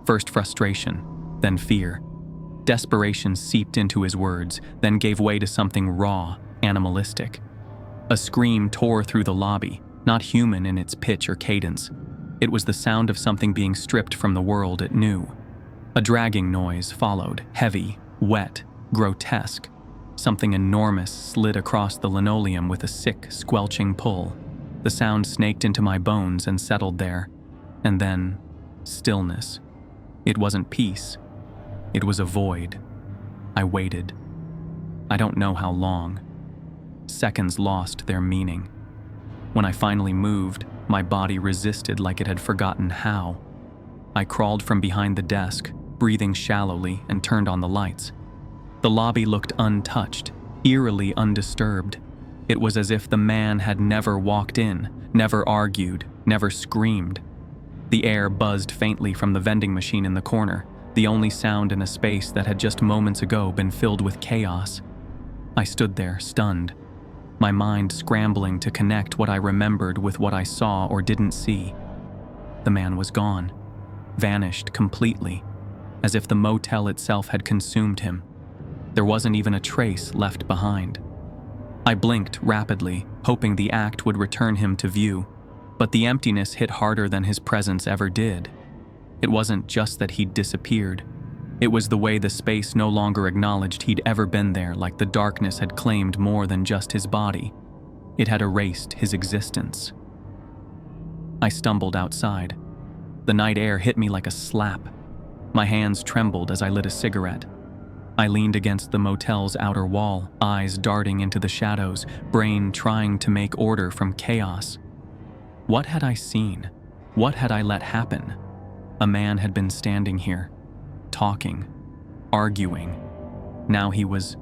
First frustration, then fear. Desperation seeped into his words, then gave way to something raw, animalistic. A scream tore through the lobby, not human in its pitch or cadence. It was the sound of something being stripped from the world it knew. A dragging noise followed, heavy, wet, grotesque. Something enormous slid across the linoleum with a sick, squelching pull. The sound snaked into my bones and settled there. And then, stillness. It wasn't peace. It was a void. I waited. I don't know how long. Seconds lost their meaning. When I finally moved, my body resisted like it had forgotten how. I crawled from behind the desk, breathing shallowly, and turned on the lights. The lobby looked untouched, eerily undisturbed. It was as if the man had never walked in, never argued, never screamed. The air buzzed faintly from the vending machine in the corner, the only sound in a space that had just moments ago been filled with chaos. I stood there, stunned, my mind scrambling to connect what I remembered with what I saw or didn't see. The man was gone, vanished completely, as if the motel itself had consumed him. There wasn't even a trace left behind. I blinked rapidly, hoping the act would return him to view, but the emptiness hit harder than his presence ever did. It wasn't just that he'd disappeared. It was the way the space no longer acknowledged he'd ever been there, like the darkness had claimed more than just his body. It had erased his existence. I stumbled outside. The night air hit me like a slap. My hands trembled as I lit a cigarette. I leaned against the motel's outer wall, eyes darting into the shadows, brain trying to make order from chaos. What had I seen? What had I let happen? A man had been standing here, talking, arguing. Now he was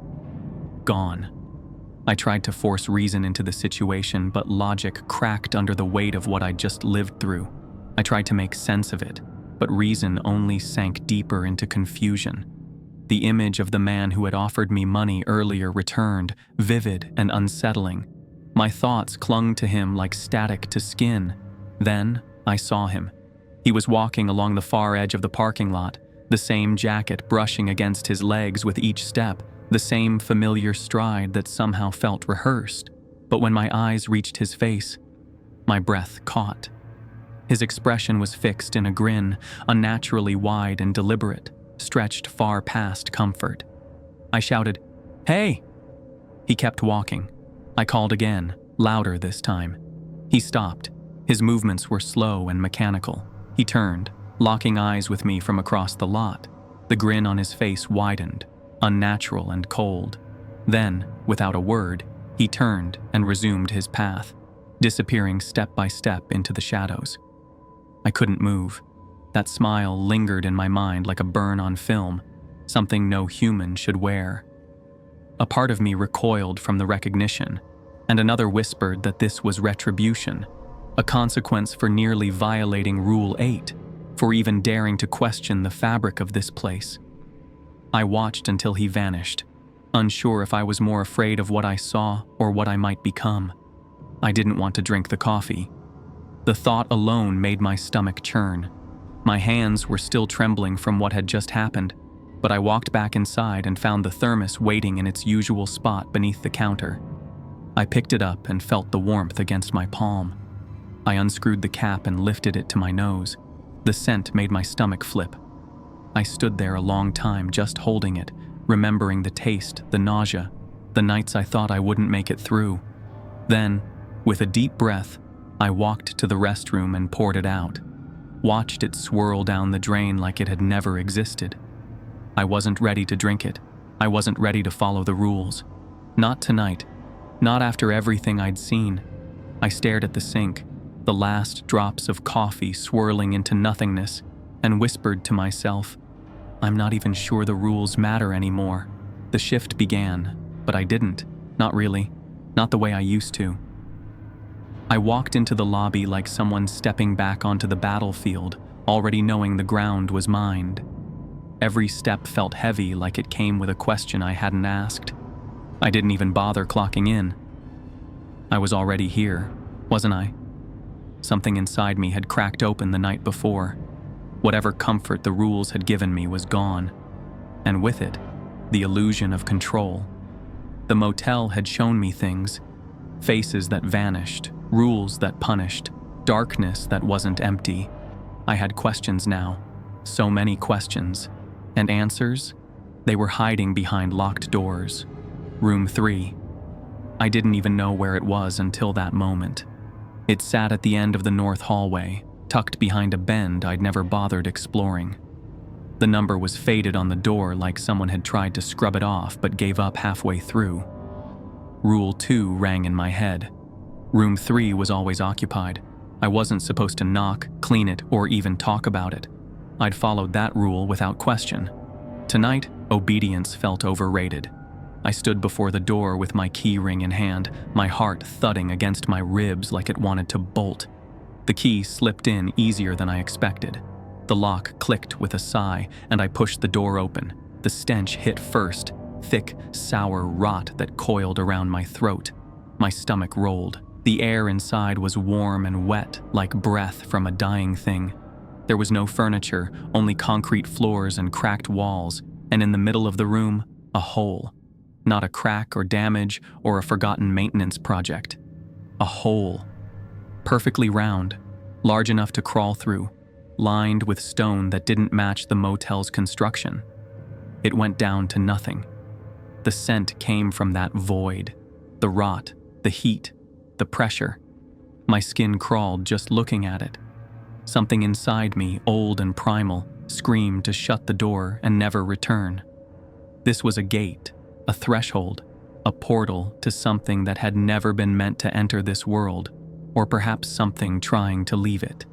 gone. I tried to force reason into the situation, but logic cracked under the weight of what I'd just lived through. I tried to make sense of it, but reason only sank deeper into confusion. The image of the man who had offered me money earlier returned, vivid and unsettling. My thoughts clung to him like static to skin. Then I saw him. He was walking along the far edge of the parking lot, the same jacket brushing against his legs with each step, the same familiar stride that somehow felt rehearsed. But when my eyes reached his face, my breath caught. His expression was fixed in a grin, unnaturally wide and deliberate, stretched far past comfort. I shouted, "Hey!" He kept walking. I called again, louder this time. He stopped. His movements were slow and mechanical. He turned, locking eyes with me from across the lot. The grin on his face widened, unnatural and cold. Then, without a word, he turned and resumed his path. disappearing step by step into the shadows. I couldn't move. That smile lingered in my mind like a burn on film, something no human should wear. A part of me recoiled from the recognition, and another whispered that this was retribution, a consequence for nearly violating Rule 8, for even daring to question the fabric of this place. I watched until he vanished, unsure if I was more afraid of what I saw or what I might become. I didn't want to drink the coffee. The thought alone made my stomach churn. My hands were still trembling from what had just happened, but I walked back inside and found the thermos waiting in its usual spot beneath the counter. I picked it up and felt the warmth against my palm. I unscrewed the cap and lifted it to my nose. The scent made my stomach flip. I stood there a long time just holding it, remembering the taste, the nausea, the nights I thought I wouldn't make it through. Then, with a deep breath, I walked to the restroom and poured it out, watched it swirl down the drain like it had never existed. I wasn't ready to drink it. I wasn't ready to follow the rules. Not tonight. Not after everything I'd seen. I stared at the sink, the last drops of coffee swirling into nothingness, and whispered to myself, I'm not even sure the rules matter anymore. The shift began, but I didn't. Not really. Not the way I used to. I walked into the lobby like someone stepping back onto the battlefield, already knowing the ground was mined. Every step felt heavy, like it came with a question I hadn't asked. I didn't even bother clocking in. I was already here, wasn't I? Something inside me had cracked open the night before. Whatever comfort the rules had given me was gone, and with it, the illusion of control. The motel had shown me things, faces that vanished, rules that punished, darkness that wasn't empty. I had questions now, so many questions, and answers? They were hiding behind locked doors. Room 3. I didn't even know where it was until that moment. It sat at the end of the north hallway, tucked behind a bend I'd never bothered exploring. The number was faded on the door like someone had tried to scrub it off but gave up halfway through. Rule 2 rang in my head. Room 3 was always occupied. I wasn't supposed to knock, clean it, or even talk about it. I'd followed that rule without question. Tonight, obedience felt overrated. I stood before the door with my key ring in hand, my heart thudding against my ribs like it wanted to bolt. The key slipped in easier than I expected. The lock clicked with a sigh, and I pushed the door open. The stench hit first, thick, sour rot that coiled around my throat. My stomach rolled. The air inside was warm and wet, like breath from a dying thing. There was no furniture, only concrete floors and cracked walls, and in the middle of the room, a hole. Not a crack or damage or a forgotten maintenance project. A hole. Perfectly round, large enough to crawl through, lined with stone that didn't match the motel's construction. It went down to nothing. The scent came from that void. The rot, the heat, the pressure. My skin crawled just looking at it. Something inside me, old and primal, screamed to shut the door and never return. This was a gate, a threshold, a portal to something that had never been meant to enter this world, or perhaps something trying to leave it.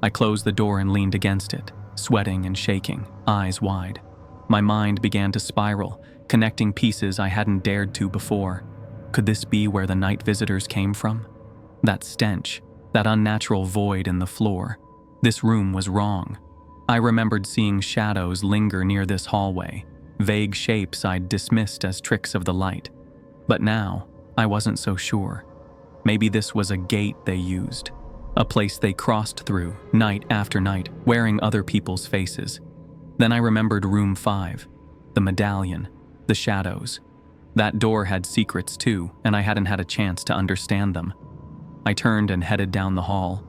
I closed the door and leaned against it, sweating and shaking, eyes wide. My mind began to spiral, connecting pieces I hadn't dared to before. Could this be where the night visitors came from? That stench, that unnatural void in the floor. This room was wrong. I remembered seeing shadows linger near this hallway, vague shapes I'd dismissed as tricks of the light. But now, I wasn't so sure. Maybe this was a gate they used, a place they crossed through, night after night, wearing other people's faces. Then I remembered room 5, the medallion, the shadows. That door had secrets too, and I hadn't had a chance to understand them. I turned and headed down the hall.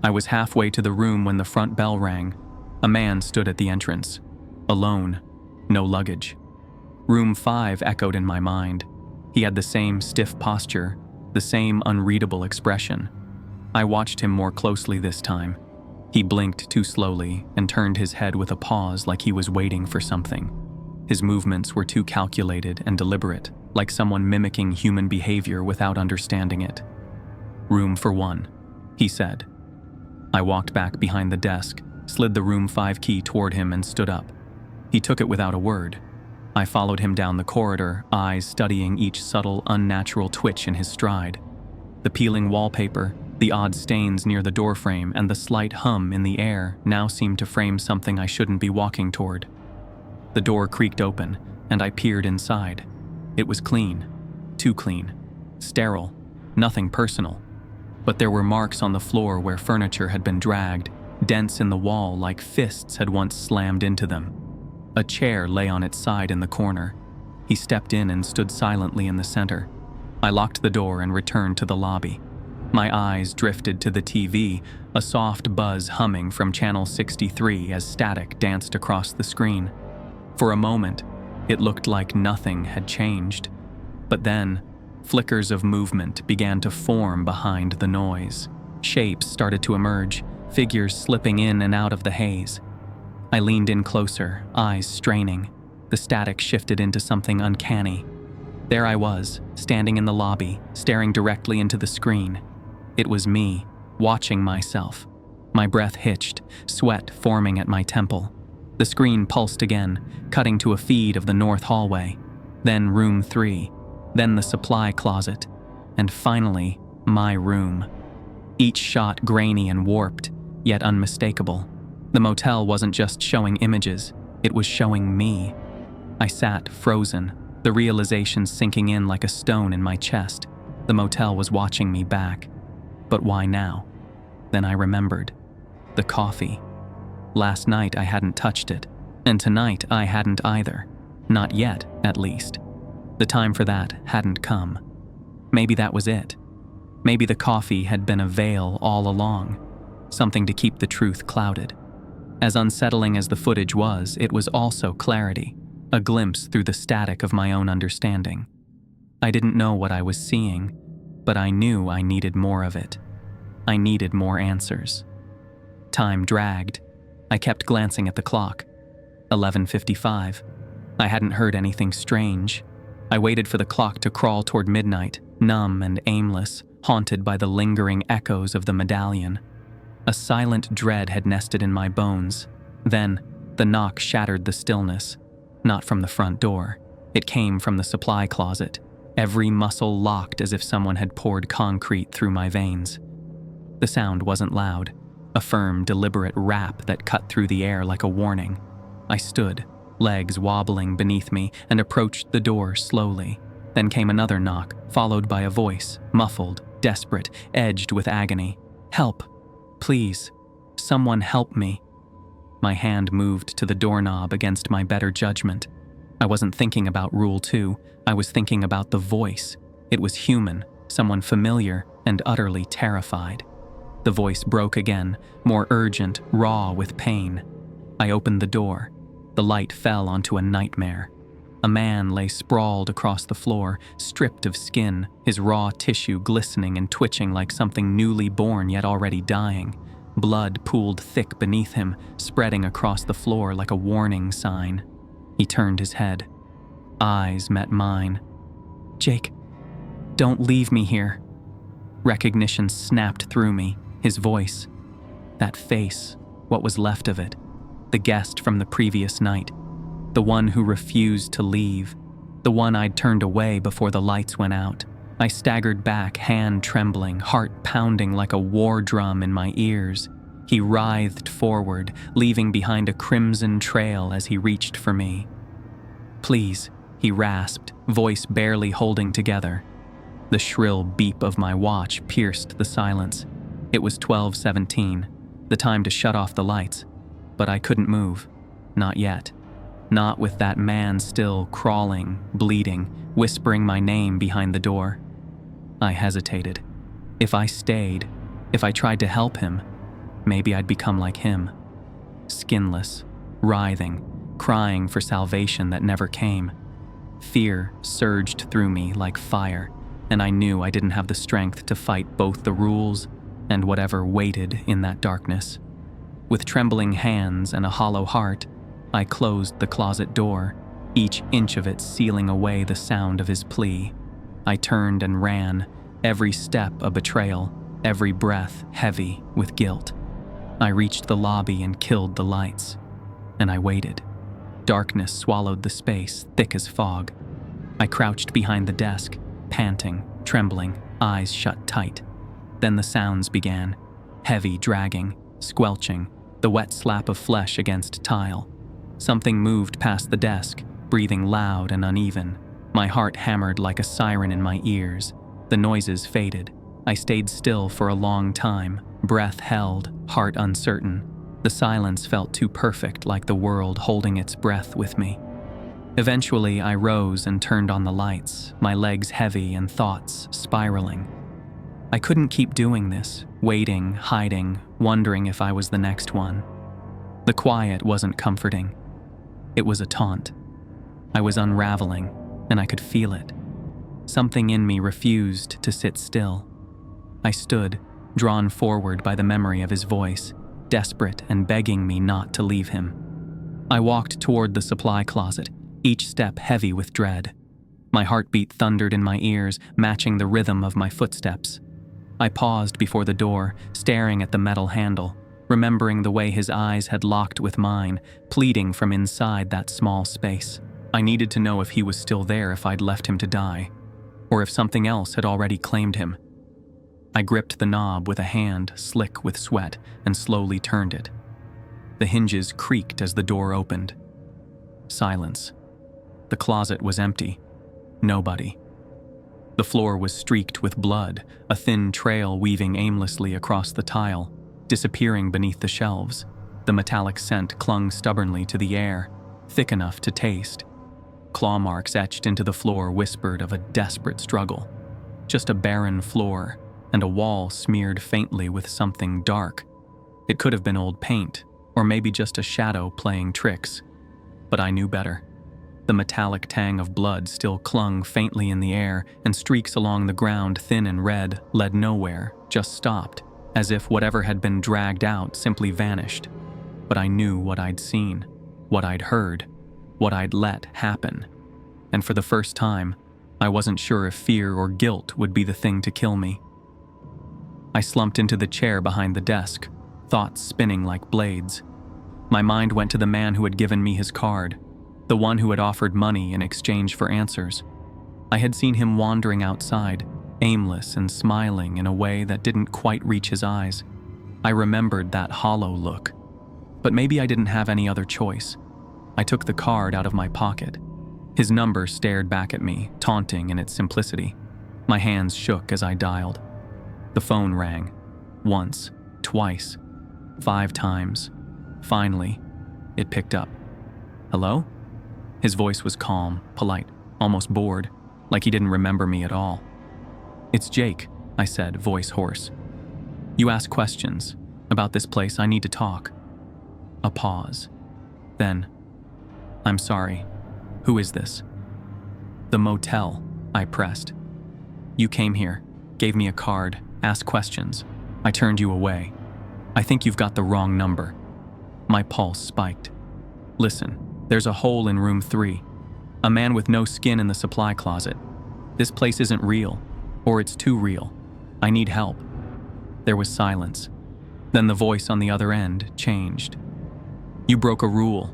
I was halfway to the room when the front bell rang. A man stood at the entrance, alone, no luggage. Room 5 echoed in my mind. He had the same stiff posture, the same unreadable expression. I watched him more closely this time. He blinked too slowly and turned his head with a pause like he was waiting for something. His movements were too calculated and deliberate, like someone mimicking human behavior without understanding it. "Room for one," he said. I walked back behind the desk, slid the room 5 key toward him and stood up. He took it without a word. I followed him down the corridor, eyes studying each subtle, unnatural twitch in his stride. The peeling wallpaper, the odd stains near the doorframe, and the slight hum in the air now seemed to frame something I shouldn't be walking toward. The door creaked open, and I peered inside. It was clean. Too clean. Sterile. Nothing personal. But there were marks on the floor where furniture had been dragged, dents in the wall like fists had once slammed into them. A chair lay on its side in the corner. He stepped in and stood silently in the center. I locked the door and returned to the lobby. My eyes drifted to the TV, a soft buzz humming from channel 63 as static danced across the screen. For a moment, it looked like nothing had changed. But then, flickers of movement began to form behind the noise. Shapes started to emerge, figures slipping in and out of the haze. I leaned in closer, eyes straining. The static shifted into something uncanny. There I was, standing in the lobby, staring directly into the screen. It was me, watching myself. My breath hitched, sweat forming at my temple. The screen pulsed again, cutting to a feed of the north hallway, then room 3, then the supply closet, and finally, my room. Each shot grainy and warped, yet unmistakable. The motel wasn't just showing images, it was showing me. I sat frozen, the realization sinking in like a stone in my chest. The motel was watching me back. But why now? Then I remembered. The coffee. Last night I hadn't touched it, and tonight I hadn't either. Not yet, at least. The time for that hadn't come. Maybe that was it. Maybe the coffee had been a veil all along, something to keep the truth clouded. As unsettling as the footage was, it was also clarity, a glimpse through the static of my own understanding. I didn't know what I was seeing, but I knew I needed more of it. I needed more answers. Time dragged. I kept glancing at the clock. 11:55. I hadn't heard anything strange. I waited for the clock to crawl toward midnight, numb and aimless, haunted by the lingering echoes of the medallion. A silent dread had nested in my bones. Then, the knock shattered the stillness. Not from the front door. It came from the supply closet, every muscle locked as if someone had poured concrete through my veins. The sound wasn't loud, a firm, deliberate rap that cut through the air like a warning. I stood, legs wobbling beneath me, and approached the door slowly. Then came another knock, followed by a voice, muffled, desperate, edged with agony. "Help! Please, someone help me." My hand moved to the doorknob against my better judgment. I wasn't thinking about Rule 2, I was thinking about the voice. It was human, someone familiar and utterly terrified. The voice broke again, more urgent, raw with pain. I opened the door. The light fell onto a nightmare. A man lay sprawled across the floor, stripped of skin, his raw tissue glistening and twitching like something newly born yet already dying. Blood pooled thick beneath him, spreading across the floor like a warning sign. He turned his head. Eyes met mine. "Jake, don't leave me here." Recognition snapped through me, his voice. That face, what was left of it. The guest from the previous night. The one who refused to leave. The one I'd turned away before the lights went out. I staggered back, hand trembling, heart pounding like a war drum in my ears. He writhed forward, leaving behind a crimson trail as he reached for me. "Please," he rasped, voice barely holding together. The shrill beep of my watch pierced the silence. It was 12:17, the time to shut off the lights. But I couldn't move. Not yet. Not with that man still crawling, bleeding, whispering my name behind the door. I hesitated. If I stayed, if I tried to help him, maybe I'd become like him. Skinless, writhing, crying for salvation that never came. Fear surged through me like fire, and I knew I didn't have the strength to fight both the rules and whatever waited in that darkness. With trembling hands and a hollow heart, I closed the closet door, each inch of it sealing away the sound of his plea. I turned and ran, Every step a betrayal, every breath heavy with guilt. I reached the lobby and killed the lights, and I waited. Darkness swallowed the space, thick as fog. I crouched behind the desk, panting, trembling, eyes shut tight. Then the sounds began, heavy dragging, squelching, the wet slap of flesh against tile. Something moved past the desk, breathing loud and uneven. My heart hammered like a siren in my ears. The noises faded. I stayed still for a long time, breath held, heart uncertain. The silence felt too perfect, like the world holding its breath with me. Eventually, I rose and turned on the lights, my legs heavy and thoughts spiraling. I couldn't keep doing this, waiting, hiding, wondering if I was the next one. The quiet wasn't comforting. It was a taunt. I was unraveling, and I could feel it. Something in me refused to sit still. I stood, drawn forward by the memory of his voice, desperate and begging me not to leave him. I walked toward the supply closet, each step heavy with dread. My heartbeat thundered in my ears, matching the rhythm of my footsteps. I paused before the door, staring at the metal handle, remembering the way his eyes had locked with mine, pleading from inside that small space. I needed to know if he was still there, if I'd left him to die, or if something else had already claimed him. I gripped the knob with a hand slick with sweat and slowly turned it. The hinges creaked as the door opened. Silence. The closet was empty. Nobody. The floor was streaked with blood, a thin trail weaving aimlessly across the tile, disappearing beneath the shelves. The metallic scent clung stubbornly to the air, thick enough to taste. Claw marks etched into the floor whispered of a desperate struggle. Just a barren floor, and a wall smeared faintly with something dark. It could have been old paint, or maybe just a shadow playing tricks. But I knew better. The metallic tang of blood still clung faintly in the air, and streaks along the ground, thin and red, led nowhere, just stopped, as if whatever had been dragged out simply vanished. But I knew what I'd seen, what I'd heard, what I'd let happen. And for the first time, I wasn't sure if fear or guilt would be the thing to kill me. I slumped into the chair behind the desk, thoughts spinning like blades. My mind went to the man who had given me his card, the one who had offered money in exchange for answers. I had seen him wandering outside, aimless and smiling in a way that didn't quite reach his eyes. I remembered that hollow look. But maybe I didn't have any other choice. I took the card out of my pocket. His number stared back at me, taunting in its simplicity. My hands shook as I dialed. The phone rang. Once, twice, 5 times. Finally, it picked up. Hello? His voice was calm, polite, almost bored, like he didn't remember me at all. It's Jake, I said, voice hoarse. You ask questions. About this place, I need to talk. A pause. Then, I'm sorry. Who is this? The motel, I pressed. You came here, gave me a card, asked questions. I turned you away. I think you've got the wrong number. My pulse spiked. Listen, there's a hole in room 3. A man with no skin in the supply closet. This place isn't real, or it's too real. I need help. There was silence. Then the voice on the other end changed. You broke a rule.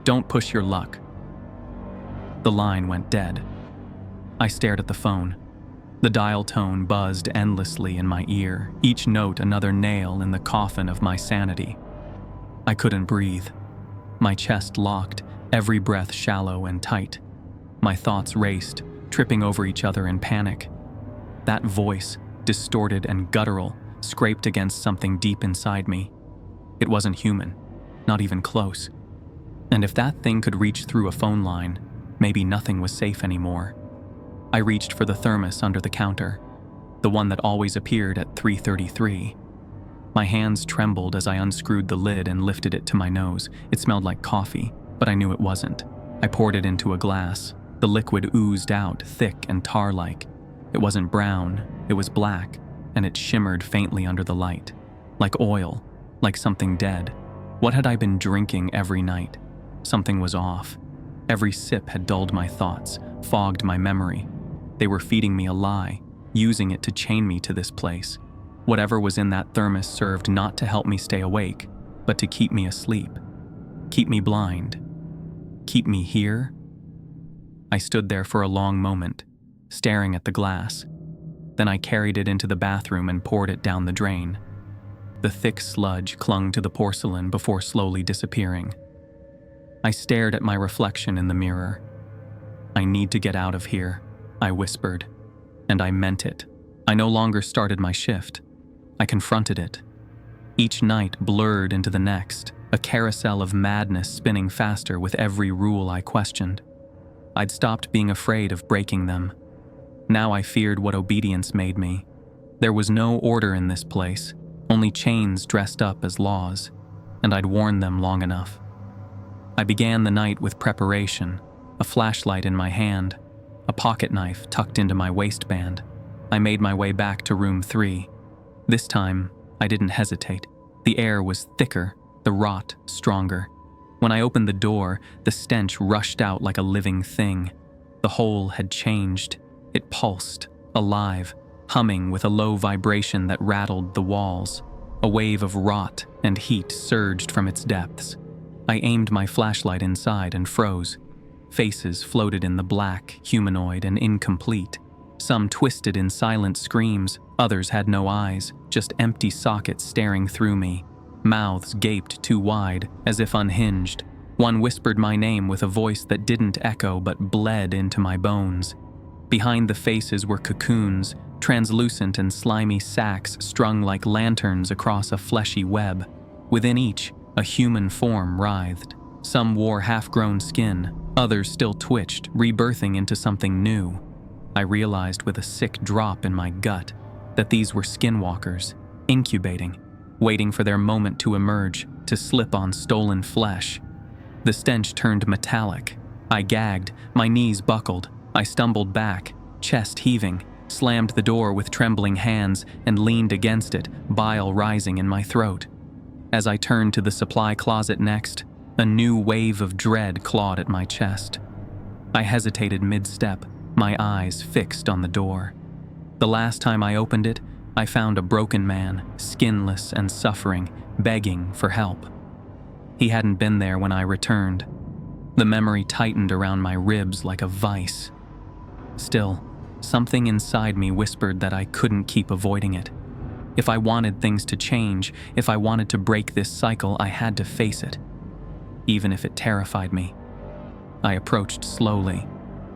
Don't push your luck. The line went dead. I stared at the phone. The dial tone buzzed endlessly in my ear, each note another nail in the coffin of my sanity. I couldn't breathe. My chest locked, every breath shallow and tight. My thoughts raced, tripping over each other in panic. That voice, distorted and guttural, scraped against something deep inside me. It wasn't human, not even close. And if that thing could reach through a phone line, maybe nothing was safe anymore. I reached for the thermos under the counter, the one that always appeared at 3:33. My hands trembled as I unscrewed the lid and lifted it to my nose. It smelled like coffee, but I knew it wasn't. I poured it into a glass. The liquid oozed out, thick and tar-like. It wasn't brown, it was black, and it shimmered faintly under the light. Like oil, like something dead. What had I been drinking every night? Something was off. Every sip had dulled my thoughts, fogged my memory. They were feeding me a lie, using it to chain me to this place. Whatever was in that thermos served not to help me stay awake, but to keep me asleep. Keep me blind. Keep me here. I stood there for a long moment, staring at the glass. Then I carried it into the bathroom and poured it down the drain. The thick sludge clung to the porcelain before slowly disappearing. I stared at my reflection in the mirror. "I need to get out of here," I whispered. And I meant it. I no longer started my shift. I confronted it. Each night blurred into the next, a carousel of madness spinning faster with every rule I questioned. I'd stopped being afraid of breaking them. Now I feared what obedience made me. There was no order in this place, only chains dressed up as laws, and I'd worn them long enough. I began the night with preparation, a flashlight in my hand, a pocket knife tucked into my waistband. I made my way back to room 3. This time, I didn't hesitate. The air was thicker, the rot stronger. When I opened the door, the stench rushed out like a living thing. The hole had changed. It pulsed, alive, humming with a low vibration that rattled the walls. A wave of rot and heat surged from its depths. I aimed my flashlight inside and froze. Faces floated in the black, humanoid, and incomplete. Some twisted in silent screams, others had no eyes, just empty sockets staring through me. Mouths gaped too wide, as if unhinged. One whispered my name with a voice that didn't echo but bled into my bones. Behind the faces were cocoons, translucent and slimy sacs strung like lanterns across a fleshy web. Within each, a human form writhed. Some wore half-grown skin, others still twitched, rebirthing into something new. I realized with a sick drop in my gut that these were skinwalkers, incubating, waiting for their moment to emerge, to slip on stolen flesh. The stench turned metallic. I gagged, my knees buckled. I stumbled back, chest heaving, slammed the door with trembling hands, and leaned against it, bile rising in my throat. As I turned to the supply closet next, a new wave of dread clawed at my chest. I hesitated mid-step, my eyes fixed on the door. The last time I opened it, I found a broken man, skinless and suffering, begging for help. He hadn't been there when I returned. The memory tightened around my ribs like a vice. Still, something inside me whispered that I couldn't keep avoiding it. If I wanted things to change, if I wanted to break this cycle, I had to face it, even if it terrified me. I approached slowly.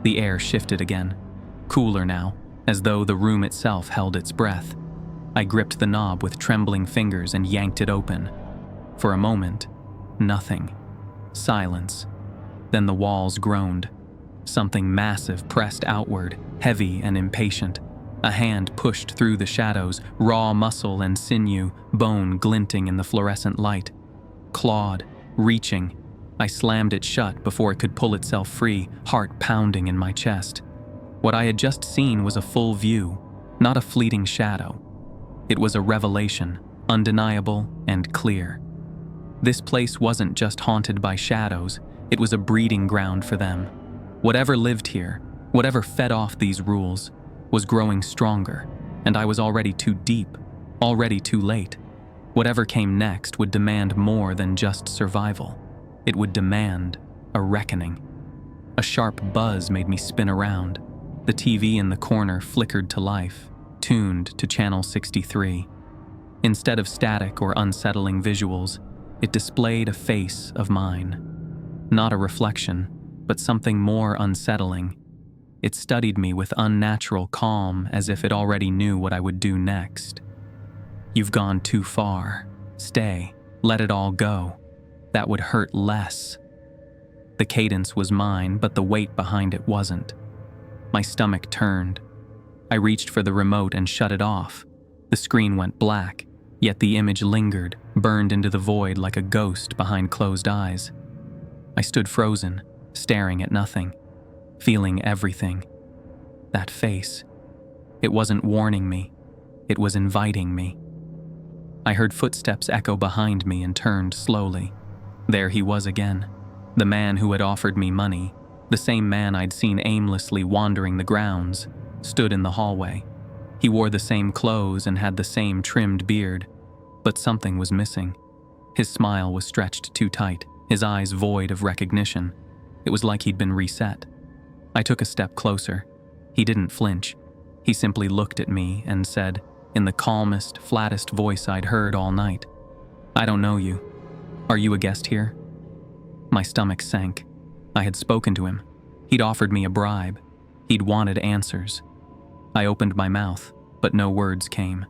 The air shifted again, cooler now, as though the room itself held its breath. I gripped the knob with trembling fingers and yanked it open. For a moment, nothing. Silence. Then the walls groaned. Something massive pressed outward, heavy and impatient. A hand pushed through the shadows, raw muscle and sinew, bone glinting in the fluorescent light. Clawed, reaching. I slammed it shut before it could pull itself free, heart pounding in my chest. What I had just seen was a full view, not a fleeting shadow. It was a revelation, undeniable and clear. This place wasn't just haunted by shadows, it was a breeding ground for them. Whatever lived here, whatever fed off these rules, was growing stronger, and I was already too deep, already too late. Whatever came next would demand more than just survival. It would demand a reckoning. A sharp buzz made me spin around. The TV in the corner flickered to life, tuned to channel 63. Instead of static or unsettling visuals, it displayed a face of mine. Not a reflection, but something more unsettling. It studied me with unnatural calm, as if it already knew what I would do next. "You've gone too far. Stay. Let it all go. That would hurt less." The cadence was mine, but the weight behind it wasn't. My stomach turned. I reached for the remote and shut it off. The screen went black, yet the image lingered, burned into the void like a ghost behind closed eyes. I stood frozen, staring at nothing, feeling everything. That face. It wasn't warning me. It was inviting me. I heard footsteps echo behind me and turned slowly. There he was again. The man who had offered me money, the same man I'd seen aimlessly wandering the grounds, stood in the hallway. He wore the same clothes and had the same trimmed beard, but something was missing. His smile was stretched too tight, his eyes void of recognition. It was like he'd been reset. I took a step closer. He didn't flinch. He simply looked at me and said, in the calmest, flattest voice I'd heard all night, "I don't know you. Are you a guest here?" My stomach sank. I had spoken to him. He'd offered me a bribe. He'd wanted answers. I opened my mouth, but no words came.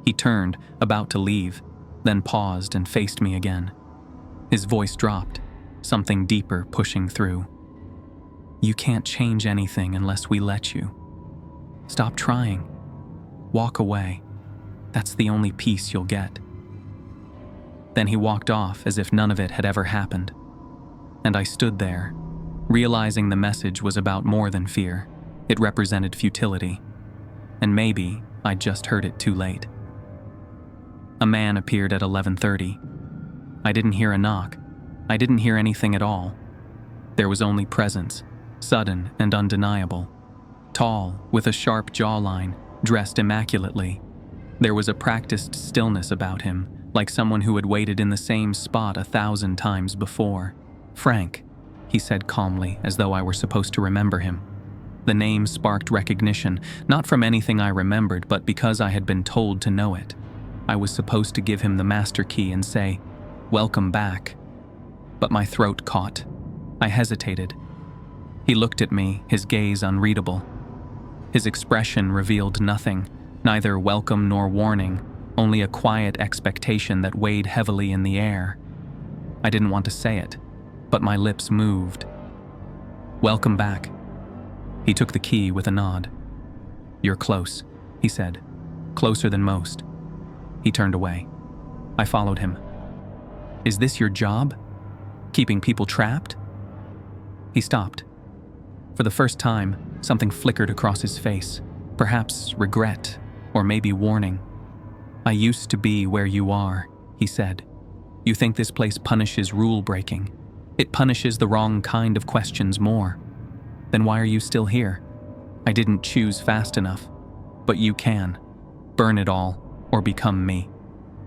He turned, about to leave, then paused and faced me again. His voice dropped, something deeper pushing through. "You can't change anything unless we let you. Stop trying. Walk away. That's the only peace you'll get." Then he walked off as if none of it had ever happened. And I stood there, realizing the message was about more than fear. It represented futility. And maybe I'd just heard it too late. A man appeared at 11:30. I didn't hear a knock. I didn't hear anything at all. There was only presence, sudden and undeniable. Tall, with a sharp jawline, dressed immaculately. There was a practiced stillness about him, like someone who had waited in the same spot 1,000 times before. "Frank," he said calmly, as though I were supposed to remember him. The name sparked recognition, not from anything I remembered, but because I had been told to know it. I was supposed to give him the master key and say, "Welcome back." But my throat caught. I hesitated. He looked at me, his gaze unreadable. His expression revealed nothing, neither welcome nor warning, only a quiet expectation that weighed heavily in the air. I didn't want to say it, but my lips moved. "Welcome back." He took the key with a nod. "You're close," he said. "Closer than most." He turned away. I followed him. "Is this your job? Keeping people trapped?" He stopped. For the first time, something flickered across his face, perhaps regret, or maybe warning. "I used to be where you are," he said. "You think this place punishes rule breaking. It punishes the wrong kind of questions more. Then why are you still here? I didn't choose fast enough. But you can. Burn it all, or become me."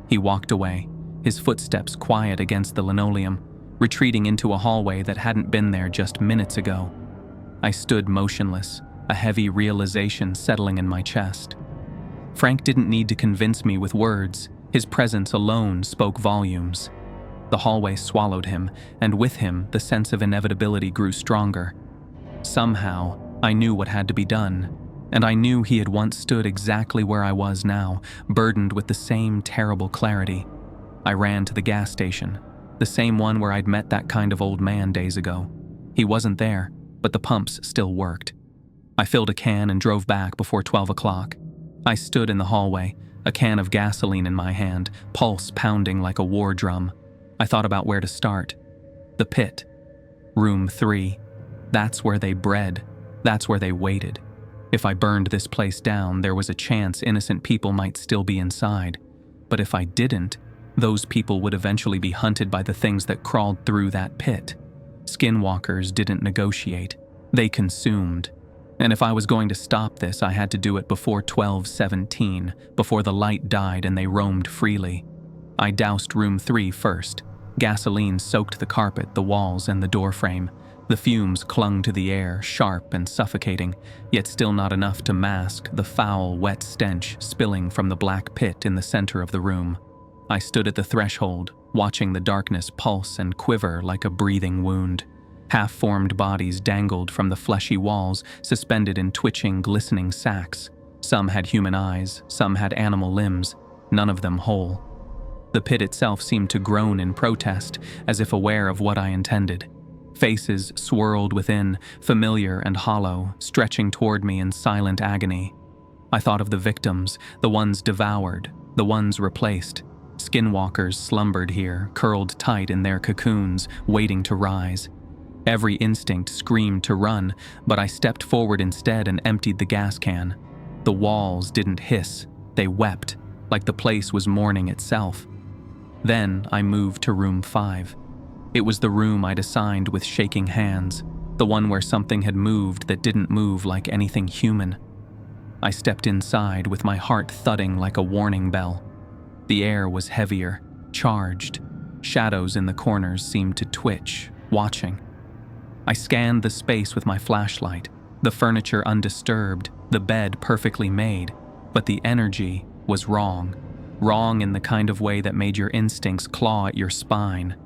He walked away, his footsteps quiet against the linoleum, retreating into a hallway that hadn't been there just minutes ago. I stood motionless, a heavy realization settling in my chest. Frank didn't need to convince me with words. His presence alone spoke volumes. The hallway swallowed him, and with him, the sense of inevitability grew stronger. Somehow, I knew what had to be done, and I knew he had once stood exactly where I was now, burdened with the same terrible clarity. I ran to the gas station, the same one where I'd met that kind of old man days ago. He wasn't there, but the pumps still worked. I filled a can and drove back before 12 o'clock. I stood in the hallway, a can of gasoline in my hand, pulse pounding like a war drum. I thought about where to start. The pit. Room 3. That's where they bred. That's where they waited. If I burned this place down, there was a chance innocent people might still be inside. But if I didn't, those people would eventually be hunted by the things that crawled through that pit. Skinwalkers didn't negotiate. They consumed. And if I was going to stop this, I had to do it before 12:17, before the light died and they roamed freely. I doused room 3 first. Gasoline soaked the carpet, the walls, and the doorframe. The fumes clung to the air, sharp and suffocating, yet still not enough to mask the foul, wet stench spilling from the black pit in the center of the room. I stood at the threshold, watching the darkness pulse and quiver like a breathing wound. Half-formed bodies dangled from the fleshy walls, suspended in twitching, glistening sacks. Some had human eyes, some had animal limbs, none of them whole. The pit itself seemed to groan in protest, as if aware of what I intended. Faces swirled within, familiar and hollow, stretching toward me in silent agony. I thought of the victims, the ones devoured, the ones replaced. Skinwalkers slumbered here, curled tight in their cocoons, waiting to rise. Every instinct screamed to run, but I stepped forward instead and emptied the gas can. The walls didn't hiss, they wept, like the place was mourning itself. Then I moved to room 5. It was the room I'd assigned with shaking hands, the one where something had moved that didn't move like anything human. I stepped inside with my heart thudding like a warning bell. The air was heavier, charged. Shadows in the corners seemed to twitch, watching. I scanned the space with my flashlight, the furniture undisturbed, the bed perfectly made, but the energy was wrong. Wrong in the kind of way that made your instincts claw at your spine.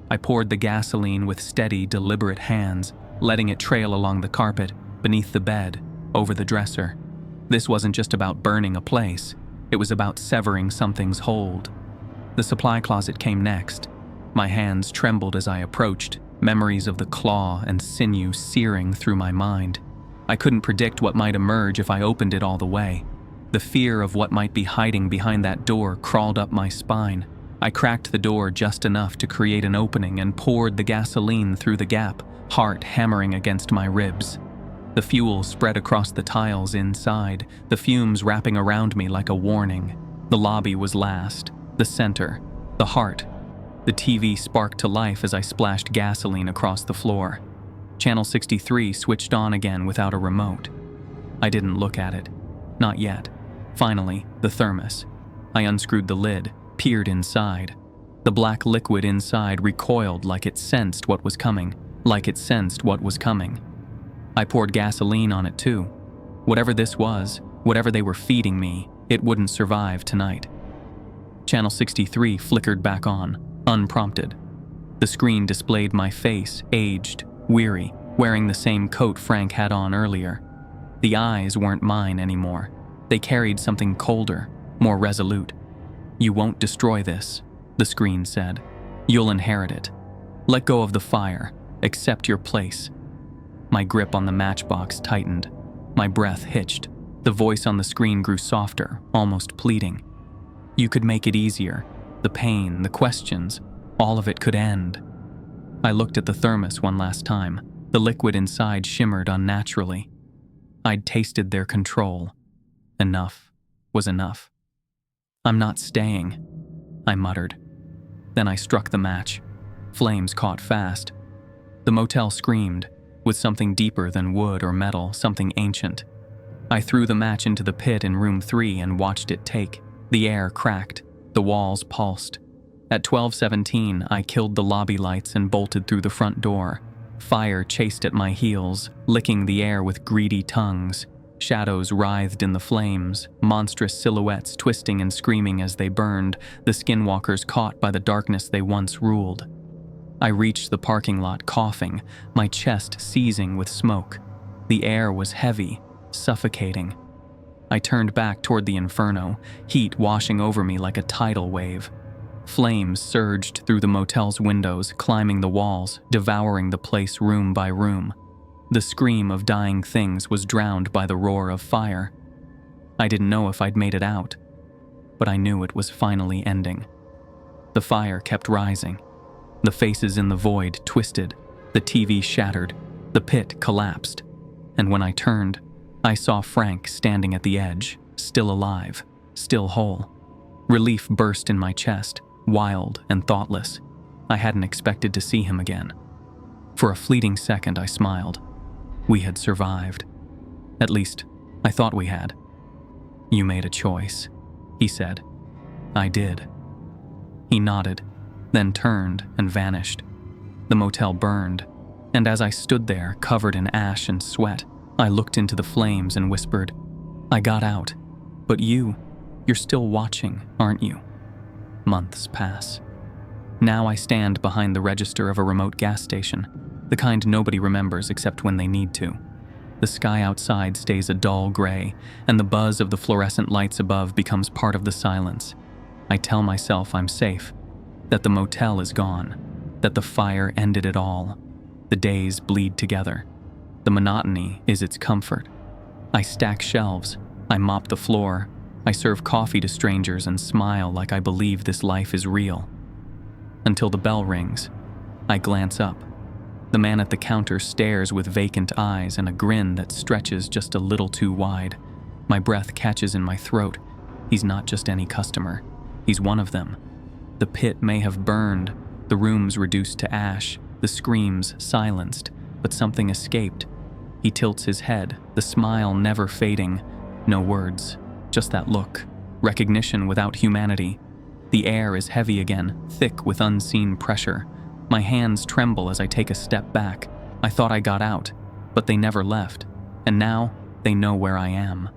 I poured the gasoline with steady, deliberate hands, letting it trail along the carpet, beneath the bed, over the dresser. This wasn't just about burning a place, it was about severing something's hold. The supply closet came next. My hands trembled as I approached, memories of the claw and sinew searing through my mind. I couldn't predict what might emerge if I opened it all the way. The fear of what might be hiding behind that door crawled up my spine. I cracked the door just enough to create an opening and poured the gasoline through the gap, heart hammering against my ribs. The fuel spread across the tiles inside, the fumes wrapping around me like a warning. The lobby was last, the center, the heart. The TV sparked to life as I splashed gasoline across the floor. Channel 63 switched on again without a remote. I didn't look at it. Not yet. Finally, the thermos. I unscrewed the lid, peered inside. The black liquid inside recoiled like it sensed what was coming. I poured gasoline on it too. Whatever this was, whatever they were feeding me, it wouldn't survive tonight. Channel 63 flickered back on, unprompted. The screen displayed my face, aged, weary, wearing the same coat Frank had on earlier. The eyes weren't mine anymore. They carried something colder, more resolute. "You won't destroy this," the screen said. "You'll inherit it. Let go of the fire. Accept your place." My grip on the matchbox tightened. My breath hitched. The voice on the screen grew softer, almost pleading. "You could make it easier. The pain, the questions, all of it could end." I looked at the thermos one last time. The liquid inside shimmered unnaturally. I'd tasted their control. Enough was enough. "I'm not staying," I muttered. Then I struck the match. Flames caught fast. The motel screamed, with something deeper than wood or metal, something ancient. I threw the match into the pit in room 3 and watched it take. The air cracked. The walls pulsed. At 12:17, I killed the lobby lights and bolted through the front door. Fire chased at my heels, licking the air with greedy tongues. Shadows writhed in the flames, monstrous silhouettes twisting and screaming as they burned, the skinwalkers caught by the darkness they once ruled. I reached the parking lot coughing, my chest seizing with smoke. The air was heavy, suffocating. I turned back toward the inferno, heat washing over me like a tidal wave. Flames surged through the motel's windows, climbing the walls, devouring the place room by room. The scream of dying things was drowned by the roar of fire. I didn't know if I'd made it out, but I knew it was finally ending. The fire kept rising. The faces in the void twisted, the TV shattered, the pit collapsed. And when I turned, I saw Frank standing at the edge, still alive, still whole. Relief burst in my chest, wild and thoughtless. I hadn't expected to see him again. For a fleeting second, I smiled. We had survived. At least, I thought we had. "You made a choice," he said. "I did." He nodded, then turned and vanished. The motel burned, and as I stood there, covered in ash and sweat, I looked into the flames and whispered, "I got out, but you're still watching, aren't you?" Months pass. Now I stand behind the register of a remote gas station, the kind nobody remembers except when they need to. The sky outside stays a dull gray, and the buzz of the fluorescent lights above becomes part of the silence. I tell myself I'm safe, that the motel is gone, that the fire ended it all. The days bleed together. The monotony is its comfort. I stack shelves, I mop the floor, I serve coffee to strangers and smile like I believe this life is real. Until the bell rings, I glance up. The man at the counter stares with vacant eyes and a grin that stretches just a little too wide. My breath catches in my throat. He's not just any customer. He's one of them. The pit may have burned, the rooms reduced to ash, the screams silenced, but something escaped. He tilts his head, the smile never fading. No words, just that look. Recognition without humanity. The air is heavy again, thick with unseen pressure. My hands tremble as I take a step back. I thought I got out, but they never left. And now, they know where I am.